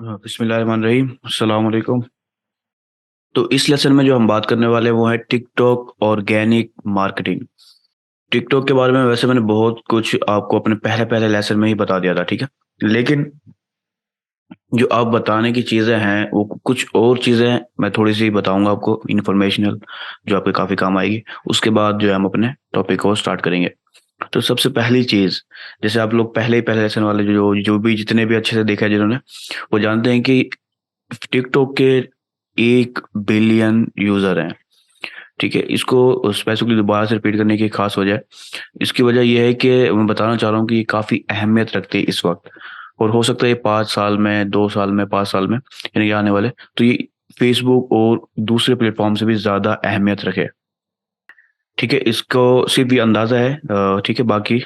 बिस्मिल्लाहिर्रहमानिर्रहीम, अस्सलाम वालेकुम। तो इस लेसन में जो हम बात करने वाले हैं वो है टिकटॉक ऑर्गेनिक मार्केटिंग। टिकटॉक के बारे में वैसे मैंने बहुत कुछ आपको अपने पहले पहले लेसन में ही बता दिया था, ठीक है। लेकिन जो आप बताने की चीज़ें हैं वो कुछ और चीज़ें मैं थोड़ी सी बताऊंगा आपको इन्फॉर्मेशनल, जो आपके काफ़ी काम आएगी। उसके बाद जो है हम अपने टॉपिक को स्टार्ट करेंगे। तो सबसे पहली चीज़, जैसे आप लोग पहले ही पहले लेसन वाले जो जो भी जितने भी अच्छे से देखा है जिन्होंने, वो जानते हैं कि टिकटॉक के 1 बिलियन यूज़र हैं, ठीक है? इसको स्पेसिफिकली दोबारा से रिपीट करने की खास वजह है, इसकी वजह ये है कि मैं बताना चाह रहा हूँ कि ये काफ़ी अहमियत रखते हैं इस वक़्त, और हो सकता है ये 5 साल में, 2 साल में, 5 साल में, यानी कि आने वाले, तो ये फ़ेसबुक और दूसरे प्लेटफ़ॉर्म से भी ज़्यादा अहमियत रखे, ठीक है? इसको सिर्फ़ ये अंदाज़ा है, ठीक है? बाकी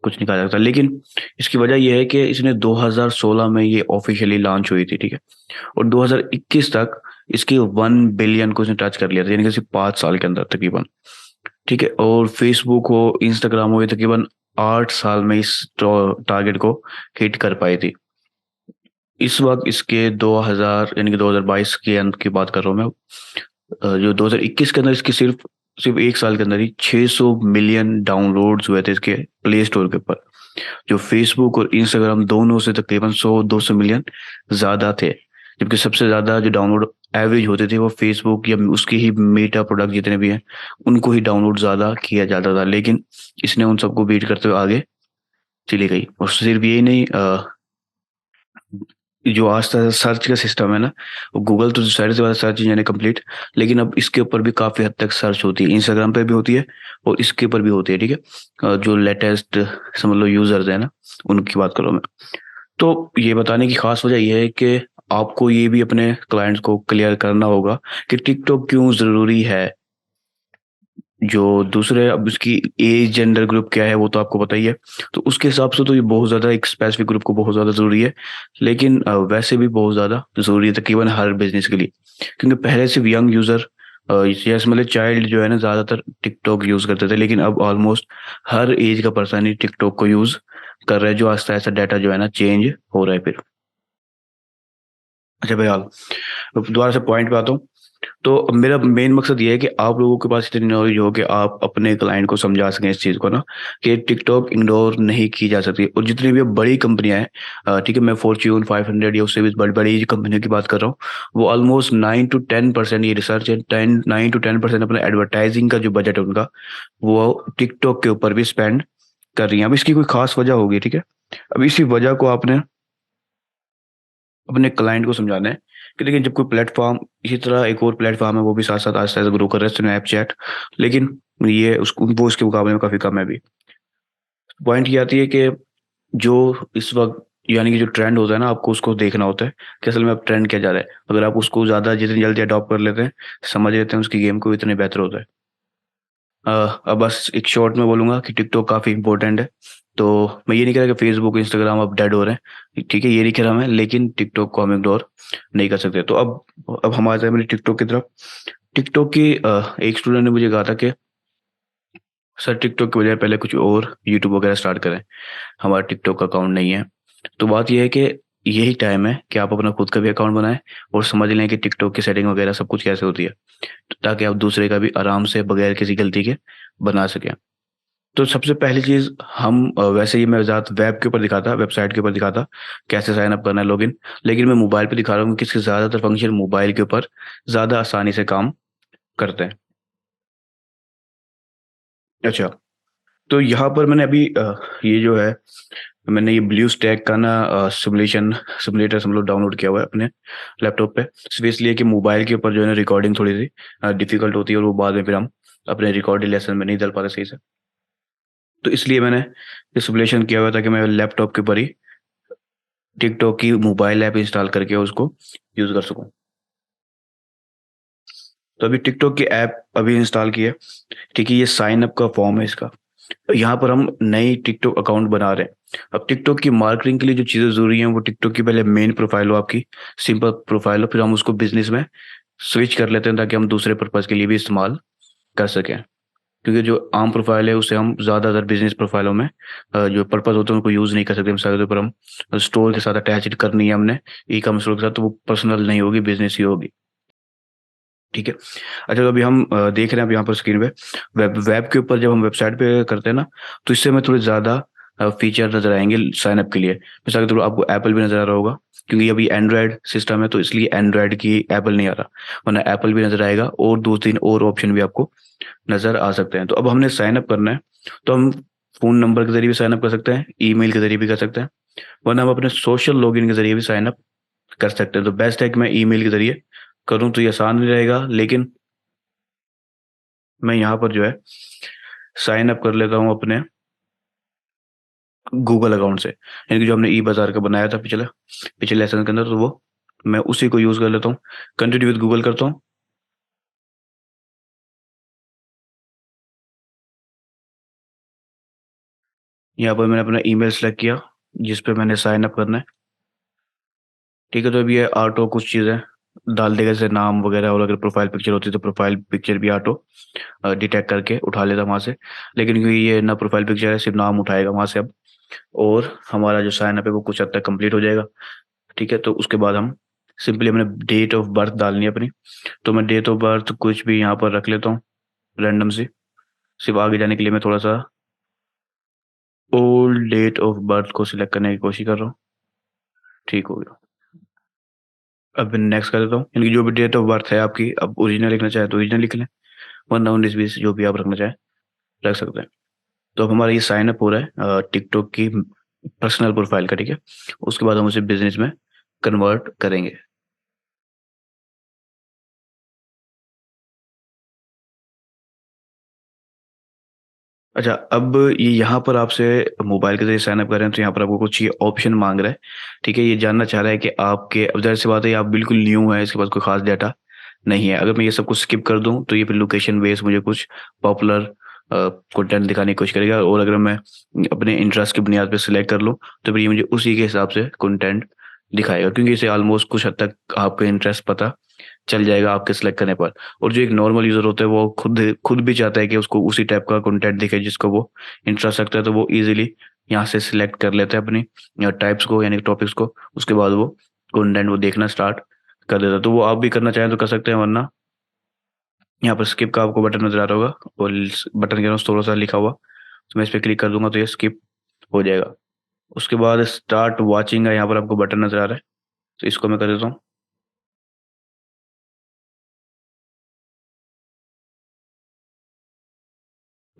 कुछ नहीं कहा जा सकता। लेकिन इसकी वजह ये है कि इसने 2016 में ये ऑफ़िशियली लॉन्च हुई थी, ठीक है? और 2021 तक इसके 1 बिलियन को इसने टच कर लिया था, यानी कि सिर्फ 5 साल के अंदर तकरीबन, ठीक है। और फेसबुक हो, इंस्टाग्राम हो, ये तकरीबन 8 साल में इस टारगेट को हिट कर पाई थी। इस वक्त इसके 2000 यानी कि 2022 के अंत की बात कर रहा हूँ मैं। जो 2021 के अंदर इसकी सिर्फ सिर्फ 1 साल के अंदर ही 600 मिलियन डाउनलोड्स हुए थे इसके प्ले स्टोर के ऊपर, जो फेसबुक और इंस्टाग्राम दोनों से तकरीबन 100-200 मिलियन ज़्यादा थे। जबकि सबसे ज़्यादा जो डाउनलोड एवरेज होते थे वो फेसबुक या उसके ही मेटा प्रोडक्ट जितने भी हैं, उनको ही डाउनलोड ज़्यादा किया जाता था। लेकिन इसने उन सबको बीट करते हुए आगे चली गई। और सिर्फ यही नहीं, जो आज तक सर्च का सिस्टम है ना, वो गूगल तो साइड से सर्च इंजन है कंप्लीट, लेकिन अब इसके ऊपर भी काफ़ी हद तक सर्च होती है। इंस्टाग्राम पे भी होती है और इसके ऊपर भी होती है, ठीक है। जो लेटेस्ट समझ लो यूज़र्स हैं ना, उनकी बात कर रहा हूँ मैं। तो ये बताने की खास वजह ये है कि आपको ये भी अपने क्लाइंट्स को क्लियर करना होगा कि टिकटॉक क्यों ज़रूरी है। जो दूसरे, अब उसकी एज जेंडर ग्रुप क्या है वो तो आपको पता ही है। तो उसके हिसाब से तो ये बहुत ज़्यादा एक स्पेसिफिक ग्रुप को बहुत ज़्यादा ज़रूरी है। लेकिन वैसे भी बहुत ज़्यादा ज़रूरी है तकरीबन हर बिज़नेस के लिए। क्योंकि पहले सिर्फ यंग यूज़र, यस मतलब चाइल्ड जो है ना, ज़्यादातर टिकटॉक यूज़ करते थे, लेकिन अब ऑलमोस्ट हर एज का पर्सन ही टिकटॉक को यूज़ कर रहा है, जो आहिस्ता-आहिस्ता डाटा जो है ना चेंज हो रहा है फिर। अच्छा बहरहाल, अब दोबारा से पॉइंट पे आता हूँ। तो मेरा मेन मकसद ये है कि आप लोगों के पास इतनी नॉलेज हो कि आप अपने क्लाइंट को समझा सकें इस चीज़ को ना, कि टिकटॉक इग्नोर नहीं की जा सकती। और जितनी भी अब बड़ी कंपनियां हैं, ठीक है, मैं फॉर्च्यून 500 या उससे भी बड़ी बड़ी कंपनियों की बात कर रहा हूँ, वो ऑलमोस्ट 9 to 10%, ये रिसर्च है, 9 to 10% अपने एडवर्टाइजिंग का जो बजट है उनका, वो टिकटॉक के ऊपर भी स्पेंड कर रही हैं। अब इसकी कोई खास वजह होगी, ठीक है। अब इसी वजह को आपने अपने क्लाइंट को समझाना है कि देखिए, जब कोई प्लेटफ़ॉर्म, इसी तरह एक और प्लेटफ़ॉर्म है वो भी साथ-साथ आहिस्ता-आहिस्ता ग्रो कर रहा है, स्नैपचैट। लेकिन ये उसको वो इसके मुकाबले में काफ़ी कम है अभी। पॉइंट ये आती है कि जो इस वक़्त, यानी कि जो ट्रेंड होता है ना, आपको उसको देखना होता है कि असल में अब ट्रेंड क्या जा रहा है। अगर आप उसको ज़्यादा जितनी जल्दी अडॉप्ट कर लेते हैं, समझ लेते हैं उसकी गेम को, इतने बेहतर होता है। अ, अब बस एक शॉर्ट में बोलूँगा कि टिकटॉक काफ़ी इम्पोर्टेंट है। तो मैं ये नहीं कह रहा कि फ़ेसबुक, इंस्टाग्राम अब डेड हो रहे हैं, ठीक है, ये नहीं कह रहा मैं, लेकिन टिकटॉक को हम इग्नोर नहीं कर सकते। तो अब हम आते हैं मेरी टिकटॉक की तरफ। टिकटॉक की एक स्टूडेंट ने मुझे कहा था कि सर, टिकटॉक की बजाय पहले कुछ और यूट्यूब वगैरह स्टार्ट करें, हमारा टिकटॉक का अकाउंट नहीं है। तो बात ये है कि यही टाइम है कि आप अपना खुद का भी अकाउंट बनाएँ और समझ लें कि टिकटॉक की सेटिंग वगैरह सब कुछ कैसे होती है, ताकि आप दूसरे का भी आराम से बगैर किसी गलती के बना सकें। तो सबसे पहली चीज़, हम वैसे ही मैं ज़्यादा वेब के ऊपर दिखाता, वेबसाइट के ऊपर दिखाता कैसे साइन अप करना है, लॉगिन। लेकिन मैं मोबाइल पे दिखा रहा हूँ कि इसके ज़्यादातर फंक्शन मोबाइल के ऊपर ज़्यादा आसानी से काम करते हैं। अच्छा, तो यहाँ पर मैंने अभी ये जो है, मैंने ये ब्लूस्टैक का ना सिमुलेटर समझ लो डाउनलोड किया हुआ है अपने लैपटॉप पे। सिर्फ़ इसलिए कि मोबाइल के ऊपर जो है ना रिकॉर्डिंग थोड़ी-सी डिफ़िकल्ट होती है, और वो बाद में फिर हम अपने रिकॉर्डेड लेसन में नहीं डाल पाते सही से। तो इसलिए मैंने ये सिमुलेशन किया हुआ था कि मैं लैपटॉप के ऊपर ही टिकटॉक की मोबाइल ऐप इंस्टॉल करके उसको यूज़ कर सकूँ। तो अभी टिकटॉक की ऐप अभी इंस्टॉल की है, ठीक है, ये साइन अप का फॉर्म है इसका। यहाँ पर हम नई टिकटॉक अकाउंट बना रहे हैं। अब टिकटॉक की मार्केटिंग के लिए जो चीज़ें ज़रूरी हैं, वो टिकटॉक की पहले मेन प्रोफ़ाइल हो आपकी, सिंपल प्रोफ़ाइल हो, फिर हम उसको बिज़नेस में स्विच कर लेते हैं ताकि हम दूसरे पर्पज़ के लिए भी इस्तेमाल कर सकें। क्योंकि जो आम प्रोफाइल है उसे हम ज़्यादातर बिजनेस प्रोफाइलों में जो पर्पस होते हैं उनको यूज़ नहीं कर सकते। मिसाल के ऊपर हम स्टोर के साथ अटैच करनी है हमने ई कॉमर्स स्टोर के साथ, तो वो पर्सनल नहीं होगी, बिजनेस ही होगी। ठीक है। अच्छा, तो अभी हम देख रहे हैं अब यहाँ पर स्क्रीन पे वेब वेब के ऊपर जब हम वेबसाइट पे करते हैं ना, तो इससे हमें थोड़े ज़्यादा फीचर नज़र आएंगे साइन अप के लिए। मिसाल के तौर पर आपको एप्पल भी नज़र आ रहा होगा, क्योंकि अभी एंड्रॉयड सिस्टम है तो इसलिए एंड्रॉयड की एप्पल नहीं आ रहा, वरना एप्पल भी नज़र आएगा और दो तीन और ऑप्शन भी आपको नज़र आ सकते हैं। तो अब हमने साइन अप करना है, तो हम फ़ोन नंबर के ज़रिए भी साइन अप कर सकते हैं, ईमेल के ज़रिए भी कर सकते हैं, वरना हम अपने सोशल लॉगिन के ज़रिए भी साइन अप कर सकते हैं। तो बेस्ट है कि मैं ईमेल के ज़रिए करूँ तो ये आसान भी रहेगा, लेकिन मैं यहाँ पर जो है साइन अप कर लेता हूँ अपने गूगल अकाउंट से, यानी कि जो हमने ई बाज़ार का बनाया था पिछले पिछले लेसन के अंदर, तो वो मैं उसी को यूज़ कर लेता हूँ। कंटिन्यू विद गूगल करता हूँ। यहाँ पर मैंने अपना ईमेल सेलेक्ट किया जिस पे मैंने साइन अप करना है। ठीक है, तो अभी ये ऑटो कुछ चीज़ें डाल देगा, जैसे नाम वगैरह, और अगर प्रोफाइल पिक्चर होती तो प्रोफाइल पिक्चर भी ऑटो डिटेक्ट करके उठा लेता वहाँ से। लेकिन क्योंकि ये ना प्रोफाइल पिक्चर है, सिर्फ नाम उठाएगा वहाँ से अब, और हमारा जो साइन अप है वो कुछ हद तक कंप्लीट हो जाएगा। ठीक है, तो उसके बाद हम सिंपली अपने डेट ऑफ बर्थ डालनी है अपनी। तो मैं डेट ऑफ बर्थ कुछ भी यहाँ पर रख लेता हूँ, रैंडम सी। सिर्फ आगे जाने के लिए मैं थोड़ा सा ओल्ड डेट ऑफ बर्थ को सिलेक्ट करने की कोशिश कर रहा हूँ। ठीक हो गया। अब मैं नेक्स्ट कर देता हूँ, यानी कि जो भी डेट ऑफ बर्थ है आपकी, अब ओरिजिनल लिखना चाहे तो ओरिजिनल लिख लें, वरना 19-20 जो भी आप रखना चाहें रख सकते हैं। तो अब हमारा ये साइन अप हो रहा है टिकटॉक की पर्सनल प्रोफाइल का। ठीक है, उसके बाद हम उसे बिजनेस में कन्वर्ट करेंगे। अच्छा, अब ये यहाँ पर आपसे मोबाइल के ज़रिए साइन अप कर रहे हैं, तो यहाँ पर आपको कुछ ये ऑप्शन माँग रहा है। ठीक है, ये जानना चाह रहा है कि आपके, अब ज़ाहिर-सी बात है, ये आप बिल्कुल न्यू हैं, इसके पास कोई ख़ास डाटा नहीं है। अगर मैं ये सब कुछ स्किप कर दूँ, तो ये फिर लोकेशन बेस्ड मुझे कुछ पॉपुलर कंटेंट दिखाने की कोशिश करेगा, और अगर मैं अपने इंटरेस्ट की बुनियाद पे सिलेक्ट कर लूँ, तो फिर ये मुझे उसी के हिसाब से कंटेंट दिखाएगा, क्योंकि इसे ऑलमोस्ट कुछ हद तक आपका इंटरेस्ट पता चल जाएगा आपके सिलेक्ट करने पर। और जो एक नॉर्मल यूज़र होता है वो खुद खुद भी चाहता है कि उसको उसी टाइप का कंटेंट दिखे जिसको वो इंटरेस्ट रखता है, तो वो ईज़िली यहाँ से सिलेक्ट कर लेता है अपनी टाइप्स को, यानी टॉपिक्स को। उसके बाद वो कंटेंट वो देखना स्टार्ट कर देता है। तो वो आप भी करना चाहें तो कर सकते हैं, वरना यहाँ पर स्किप का आपको बटन नज़र आ रहा होगा, और इस बटन के पास थोड़ा-सा लिखा हुआ, तो मैं इस पे क्लिक कर दूँगा तो ये स्किप हो जाएगा। उसके बाद स्टार्ट वॉचिंग का यहाँ पर आपको बटन नज़र आ रहा है, तो इसको मैं कर देता हूँ।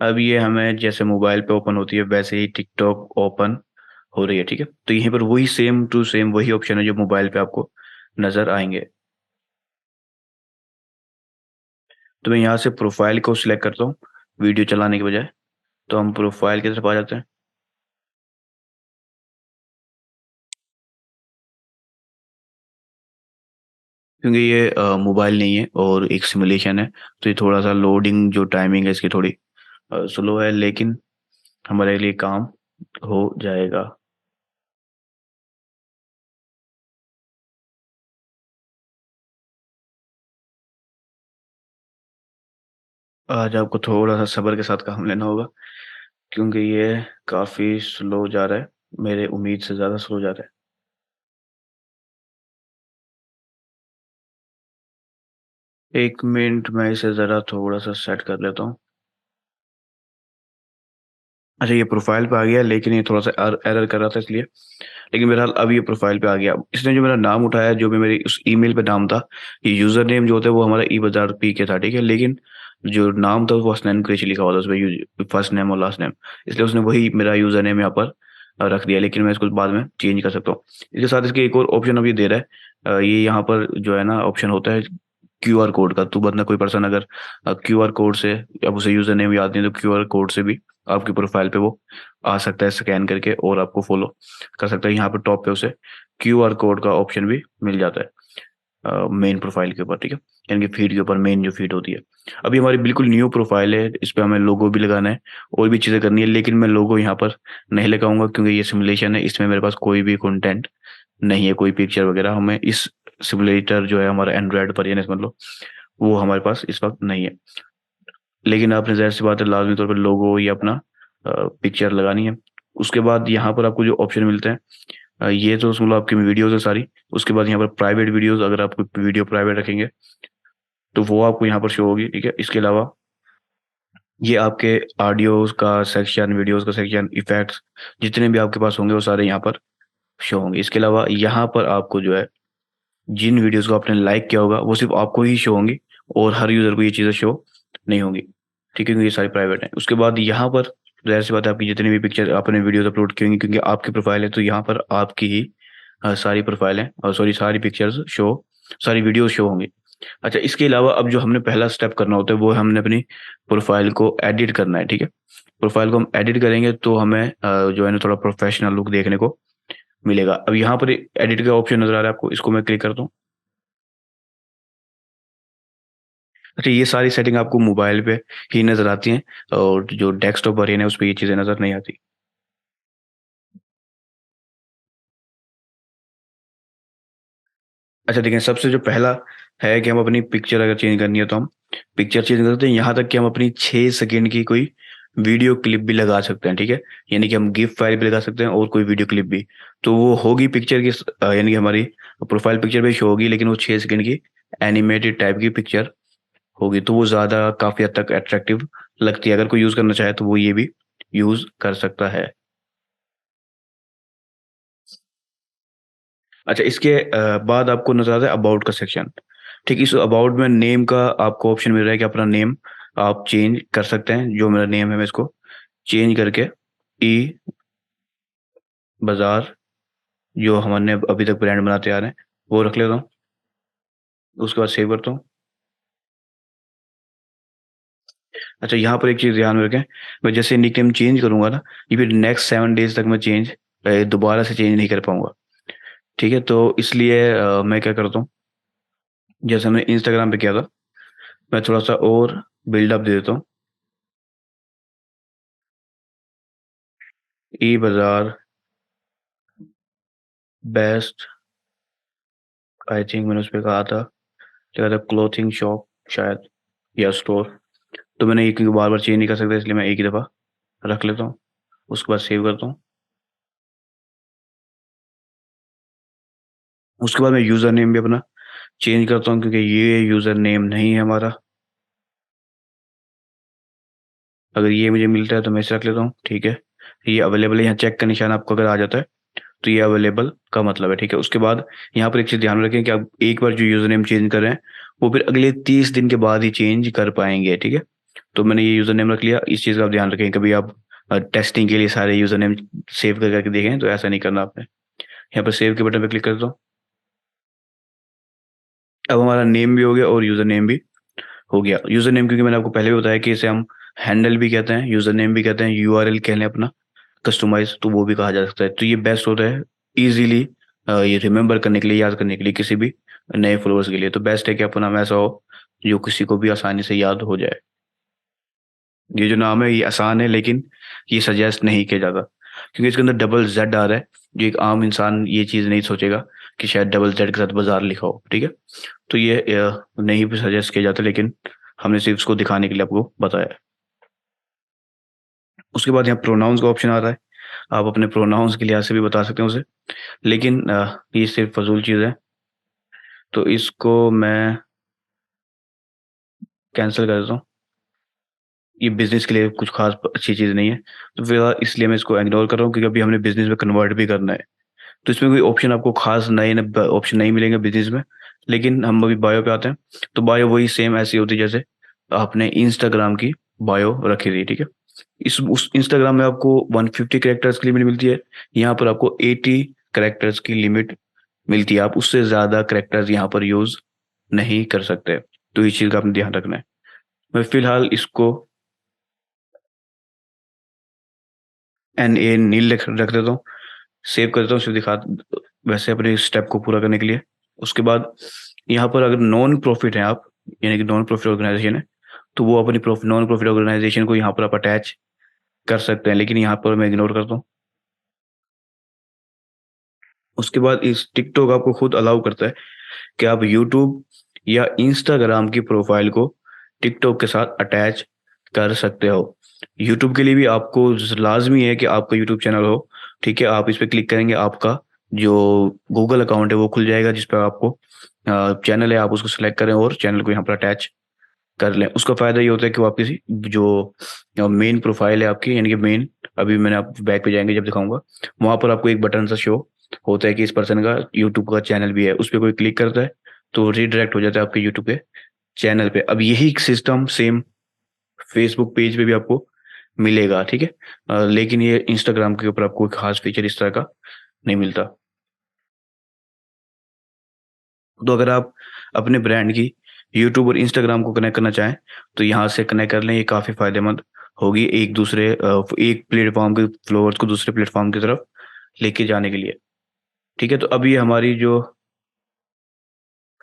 अब ये हमें जैसे मोबाइल पे ओपन होती है वैसे ही टिकटॉक ओपन हो रही है। ठीक है, तो यहीं पर वही सेम टू सेम वही ऑप्शन है जो मोबाइल पे आपको नज़र आएँगे। तो मैं यहाँ से प्रोफाइल को सिलेक्ट करता हूँ, वीडियो चलाने के बजाय। तो हम प्रोफाइल की तरफ आ जाते हैं। क्योंकि ये मोबाइल नहीं है और एक सिमुलेशन है, तो ये थोड़ा-सा लोडिंग जो टाइमिंग है इसकी थोड़ी स्लो है, लेकिन हमारे लिए काम हो जाएगा। आज आपको थोड़ा-सा सब्र के साथ काम लेना होगा, क्योंकि ये काफ़ी स्लो जा रहा है, मेरे उम्मीद से ज़्यादा स्लो जा रहा है। 1 मिनट मैं इसे ज़रा थोड़ा-सा सेट कर लेता हूँ। अच्छा, ये प्रोफ़ाइल पे आ गया, लेकिन ये थोड़ा-सा एरर कर रहा था इसलिए। लेकिन बहरहाल अब ये प्रोफ़ाइल पे आ गया। इसने जो मेरा नाम उठाया, जो भी मेरी उस ईमेल पे नाम था, ये यूज़र नेम जो होता है वो हमारा ई बाज़ार पी के था, ठीक है? लेकिन जो नाम था वो हसनैन कुरैशी लिखा हुआ था उसमें, फर्स्ट नेम और लास्ट नेम। इसलिए उसने वही मेरा यूज़र नेम यहाँ पर रख दिया, लेकिन मैं इसको बाद में चेंज कर सकता हूँ। इसके साथ इसके एक और ऑप्शन अब ये दे रहा है। ये यहाँ पर जो है ना ऑप्शन होता है क्यूआर कोड का। तो बंदा, कोई पर्सन अगर क्यूआर कोड से, अब उसे यूज़र नेम याद नहीं है, तो क्यूआर कोड से भी आपकी प्रोफ़ाइल पे वो आ सकता है स्कैन करके, और आपको फ़ॉलो कर सकता है। यहाँ पे टॉप पे उसे क्यूआर कोड का ऑप्शन भी मिल जाता है मेन प्रोफ़ाइल के ऊपर, ठीक है? यानी कि फ़ीड के ऊपर, मेन जो फ़ीड होती है। अभी हमारी बिल्कुल न्यू प्रोफ़ाइल है, इस पे हमें लोगो भी लगाना है और भी चीज़ें करनी है, लेकिन मैं लोगो यहाँ पर नहीं लगाऊँगा, क्योंकि ये सिमुलेशन है, इसमें मेरे पास कोई भी कंटेंट नहीं है, कोई पिक्चर वगैरह। हमें इस सिम्युलेटर जो है हमारा एंड्रॉयड पर, यानी समझ लो, वो हमारे पास इस वक़्त नहीं है। लेकिन आपने ज़ाहिर सी बात है लाज़मी तौर पर लोगो या अपना पिक्चर लगानी है। उसके बाद यहाँ पर आपको जो ऑप्शन मिलते हैं, ये तो मतलब आपकी वीडियोज़ है सारी। उसके बाद यहाँ पर प्राइवेट वीडियोज़, अगर आप कोई वीडियो प्राइवेट रखेंगे तो वो आपको यहाँ पर शो होगी, ठीक है। इसके अलावा ये आपके ऑडियोज़ का सेक्शन, वीडियोज़ का सेक्शन, इफ़ेक्ट्स जितने भी आपके पास होंगे वो सारे यहाँ पर शो होंगे। इसके अलावा यहाँ पर आपको जो है जिन वीडियोज़ को आपने लाइक किया होगा वो सिर्फ़ आपको ही शो होंगी और हर यूज़र को ये चीज़ें शो नहीं होंगी, ठीक है, क्योंकि ये सारी प्राइवेट हैं। उसके बाद यहाँ पर ज़ाहिर-सी बात है आपकी जितनी भी पिक्चर आपने वीडियोज़ अपलोड की होंगी, क्योंकि आपकी प्रोफ़ाइल है तो यहाँ पर आपकी ही सारी प्रोफ़ाइल है और सॉरी सारी पिक्चर्स शो, सारी वीडियोज़ शो होंगी। अच्छा, इसके अलावा अब जो हमने पहला स्टेप करना होता है वो हमने अपनी प्रोफ़ाइल को एडिट करना है, ठीक है। प्रोफ़ाइल को हम एडिट करेंगे तो हमें जो है ना थोड़ा प्रोफ़ेशनल लुक देखने को मिलेगा। अब यहाँ पर एडिट का ऑप्शन नज़र आ रहा है आपको, इसको मैं क्लिक करता हूँ। अच्छा, ये सारी सेटिंग आपको मोबाइल पे ही नज़र आती हैं और जो डेस्कटॉप वर्ज़न है उसपे ये चीज़ें नज़र नहीं आती। अच्छा देखिए, सबसे जो पहला है कि हम अपनी पिक्चर अगर चेंज करनी है तो हम पिक्चर चेंज कर सकते हैं। यहाँ तक कि हम अपनी 6 सेकंड की कोई वीडियो क्लिप भी लगा सकते हैं, ठीक है? यानी कि हम गिफ फाइल भी लगा सकते हैं और कोई वीडियो क्लिप भी। तो वो होगी पिक्चर की यानी कि हमारी प्रोफाइल पिक्चर पे शो होगी, लेकिन वो 6 सेकंड की एनिमेटेड टाइप की पिक्चर होगी। तो वो ज़्यादा काफ़ी हद तक अट्रैक्टिव लगती है। अगर कोई यूज़ करना चाहे तो वो ये भी यूज़ कर सकता है। अच्छा, इसके बाद आपको नज़र आता है अबाउट का सेक्शन। ठीक, इस अबाउट में नेम का आपको ऑप्शन मिल रहा है कि अपना नेम आप चेंज कर सकते हैं। जो मेरा नेम है मैं इसको चेंज करके ई बाज़ार, जो हमने अभी तक ब्रांड बनाते आ रहे हैं, वो रख लेता हूँ। उसके बाद सेव करता हूँ। अच्छा, यहाँ पर एक चीज़ ध्यान में रखें, मैं जैसे निकनेम चेंज करूँगा ना, ये फिर नेक्स्ट 7 डेज़ तक मैं दोबारा से चेंज नहीं कर पाऊँगा। ठीक है? तो इसलिए मैं क्या करता हूँ, जैसे मैंने इंस्टाग्राम पे किया था, मैं थोड़ा-सा और बिल्डअप दे देता हूँ। ई बाज़ार बेस्ट, आई थिंक मैंने उसपे कहा था, क्या था, क्लॉथिंग शॉप शायद या स्टोर। तो मैंने ये क्योंकि बार-बार चेंज नहीं कर सकता, इसलिए मैं एक ही दफ़ा रख लेता हूँ। उसके बाद सेव करता हूँ। उसके बाद मैं यूज़र नेम भी अपना चेंज करता हूँ, क्योंकि ये यूज़र नेम नहीं है हमारा। अगर ये मुझे मिलता है तो मैं इसे रख लेता हूँ, ठीक है। ये अवेलेबल है, यहाँ चेक का निशान आपको अगर आ जाता है तो ये अवेलेबल का मतलब है, ठीक है। उसके बाद यहाँ पर एक चीज़ ध्यान में रखें कि आप एक बार जो यूज़र नेम चेंज कर रहे हैं, वो फिर अगले 30 दिन के बाद ही चेंज कर पाएँगे, ठीक है। तो मैंने ये यूज़र नेम रख लिया, इस चीज़ का आप ध्यान रखें, कभी आप टेस्टिंग के लिए सारे यूज़र नेम सेव कर करके देखें, तो ऐसा नहीं करना आपने। यहाँ पर सेव के बटन पे क्लिक कर दो। अब हमारा नेम भी हो गया और यूज़र नेम भी हो गया। यूज़र नेम क्योंकि मैंने आपको पहले भी बताया कि इसे हम हैंडल भी कहते हैं, यूज़र नेम भी कहते हैं, यूआरएल कह लें अपना कस्टमाइज़, तो वो भी कहा जा सकता है। तो ये बेस्ट होता है ईज़िली ये रिमेंबर करने के लिए, याद करने के लिए किसी भी नए फ़ॉलोअर्स के लिए। तो बेस्ट है कि अपना नाम ऐसा हो जो किसी को भी आसानी से याद हो जाए। ये जो नाम है ये आसान है, लेकिन ये सजेस्ट नहीं किया जाता, क्योंकि इसके अंदर डबल ज़ेड आ रहा है, जो एक आम इंसान ये चीज़ नहीं सोचेगा कि शायद डबल ज़ेड के साथ बाज़ार लिखा हो, ठीक है? तो ये नहीं भी सजेस्ट किया जाता, लेकिन हमने सिर्फ़ इसको दिखाने के लिए आपको बताया है। उसके बाद यहाँ प्रोनाउंस का ऑप्शन आ रहा है। आप अपने प्रोनाउंस के लिहाज़ से भी बता सकते हैं उसे, लेकिन ये सिर्फ़ फ़ज़ूल चीज़ है, तो इसको मैं कैंसल कर देता हूँ। ये बिज़नेस के लिए कुछ ख़ास अच्छी चीज़ नहीं है, तो फिलहाल इसलिए मैं इसको इग्नोर कर रहा हूँ, क्योंकि अभी हमने बिज़नेस में कन्वर्ट भी करना है। तो इसमें कोई ऑप्शन आपको ख़ास नए न ब ऑप्शन नहीं मिलेंगे बिज़नेस में। लेकिन हम अभी बायो पे आते हैं, तो बायो वही सेम ऐसी होती है जैसे आपने इंस्टाग्राम की बायो रखी थी, ठीक है? इस उस इंस्टाग्राम में आपको 150 कैरेक्टर्स की लिमिट मिलती है, यहाँ पर आपको 80 कैरेक्टर्स की लिमिट मिलती है। आप उससे ज़्यादा कैरेक्टर्स यहाँ पर यूज़ नहीं कर सकते, तो इस चीज़ का आपने ध्यान रखना है। मैं फ़िलहाल इसको NA नील रख देता हूँ, सेव कर देता हूँ, फिर वैसे अपने स्टेप को पूरा करने के लिए। उसके बाद यहाँ पर अगर नॉन प्रॉफ़िट हैं आप, यानी कि नॉन प्रॉफ़िट ऑर्गेनाइज़ेशन है, तो वो अपनी नॉन प्रॉफ़िट ऑर्गेनाइज़ेशन को यहाँ पर आप अटैच कर सकते हैं, लेकिन यहाँ पर मैं इग्नोर करता हूँ। उसके बाद इस टिकटॉक आपको खुद अलाउ करता है कि आप यूट्यूब या इंस्टाग्राम की प्रोफ़ाइल को टिकटॉक के साथ अटैच कर सकते हो। यूट्यूब के लिए भी आपको लाजमी है कि आपका यूट्यूब चैनल हो। ठीक है, आप इस पर क्लिक करेंगे, आपका जो गूगल अकाउंट है वो खुल जाएगा, जिस पर आपको चैनल है आप उसको सिलेक्ट करें और चैनल को यहाँ पर अटैच कर लें। उसका फ़ायदा ये होता है कि वो आपकी जो मेन प्रोफाइल है आपकी, यानी कि मेन, अभी मैंने आप बैक पे जाएंगे जब दिखाऊंगा, वहाँ पर आपको एक बटन सा शो होता है कि इस पर्सन का यूट्यूब का चैनल भी है। उस पर कोई क्लिक करता है तो रीडायरेक्ट हो जाता है आपके यूट्यूब के चैनल पे। अब यही सिस्टम सेम फेसबुक पेज पे भी आपको मिलेगा। ठीक है, लेकिन ये इंस्टाग्राम के ऊपर आपको खास फीचर इस तरह का नहीं मिलता। तो अगर आप अपने ब्रांड की यूट्यूब और इंस्टाग्राम को कनेक्ट करना चाहें तो यहाँ से कनेक्ट कर लें, ये काफ़ी फायदेमंद होगी एक प्लेटफॉर्म के फ्लोअर्स को दूसरे प्लेटफॉर्म की तरफ लेके जाने के लिए। ठीक है, तो अभी हमारी जो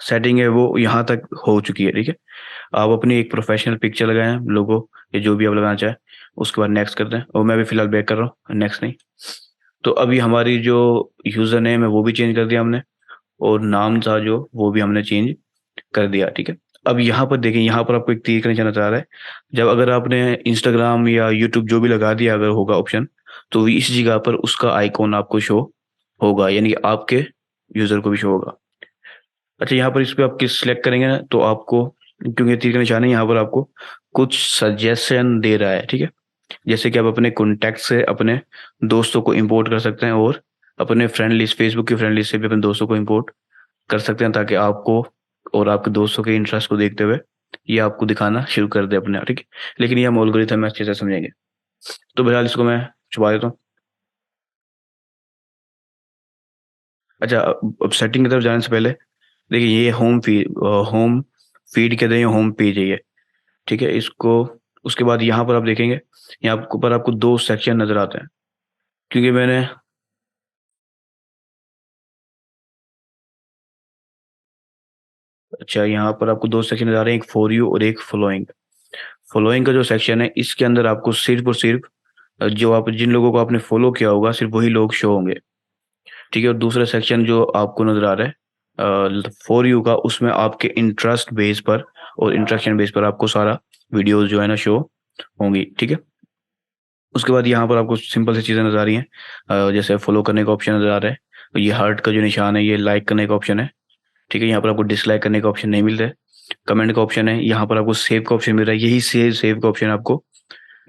सेटिंग है वो यहाँ तक हो चुकी है। ठीक है, आप अपनी एक प्रोफेशनल पिक्चर लगाएं, लोगो या जो भी आप लगाना चाहें, उसके बाद नेक्स्ट कर दें। और मैं भी फिलहाल बैक कर रहा हूँ, नेक्स्ट नहीं। तो अभी हमारी जो यूज़र नेम है वो भी चेंज कर दिया हमने, और नाम था जो वो भी हमने चेंज कर दिया। ठीक है, अब यहाँ पर देखें, यहाँ पर आपको एक तीर का निशान नजर आ रहा है। जब अगर आपने इंस्टाग्राम या यूट्यूब जो भी लगा दिया, अगर होगा ऑप्शन, तो इस जगह पर उसका आइकॉन आपको शो होगा, यानी कि आपके यूजर को भी शो होगा। अच्छा, यहाँ पर इस पे आप किस सिलेक्ट करेंगे ना, तो आपको, क्योंकि तीर का निशान है, यहाँ पर आपको कुछ सजेशन दे रहा है। ठीक है, जैसे कि आप अपने कॉन्टैक्ट से अपने दोस्तों को इंपोर्ट कर सकते हैं, और अपने फ्रेंड लिस्ट, फेसबुक की फ्रेंड लिस्ट से भी अपने दोस्तों को इंपोर्ट कर सकते हैं, ताकि आपको और आपके दोस्तों के इंटरेस्ट को देखते हुए ये आपको दिखाना शुरू कर दे अपने आप। ठीक है, लेकिन ये हम एल्गोरिथम में अच्छे से समझेंगे। तो बहरहाल इसको मैं छुपा देता हूँ। अच्छा, अब सेटिंग की तरफ जाने से पहले देखिए, ये होम फीड कहते हैं, होम पेज है ये। ठीक है, इसको, उसके बाद यहाँ पर आप देखेंगे, यहाँ पर आपको दो सेक्शन नजर आते हैं, क्योंकि मैंने, अच्छा, यहाँ पर आपको दो सेक्शन नजर आ रहे हैं, एक फॉर यू और एक फॉलोइंग। फॉलोइंग का जो सेक्शन है, इसके अंदर आपको सिर्फ और सिर्फ जो आप, जिन लोगों को आपने फॉलो किया होगा, सिर्फ वही लोग शो होंगे। ठीक है, और दूसरा सेक्शन जो आपको नजर आ रहा है फॉर यू का, उसमें आपके इंटरेस्ट बेस पर और इंटरेक्शन बेस पर आपको सारा वीडियोस जो है ना शो होंगी। ठीक है, उसके बाद यहाँ पर आपको सिंपल सी चीज़ें नजर आ रही हैं, जैसे फॉलो करने का ऑप्शन नजर आ रहा है, ये हार्ट का जो निशान है ये लाइक करने का ऑप्शन है। ठीक है, यहाँ पर आपको डिसलाइक करने का ऑप्शन नहीं मिल रहा है। कमेंट का ऑप्शन है, यहाँ पर आपको सेव का ऑप्शन मिल रहा है, यही सेव का ऑप्शन आपको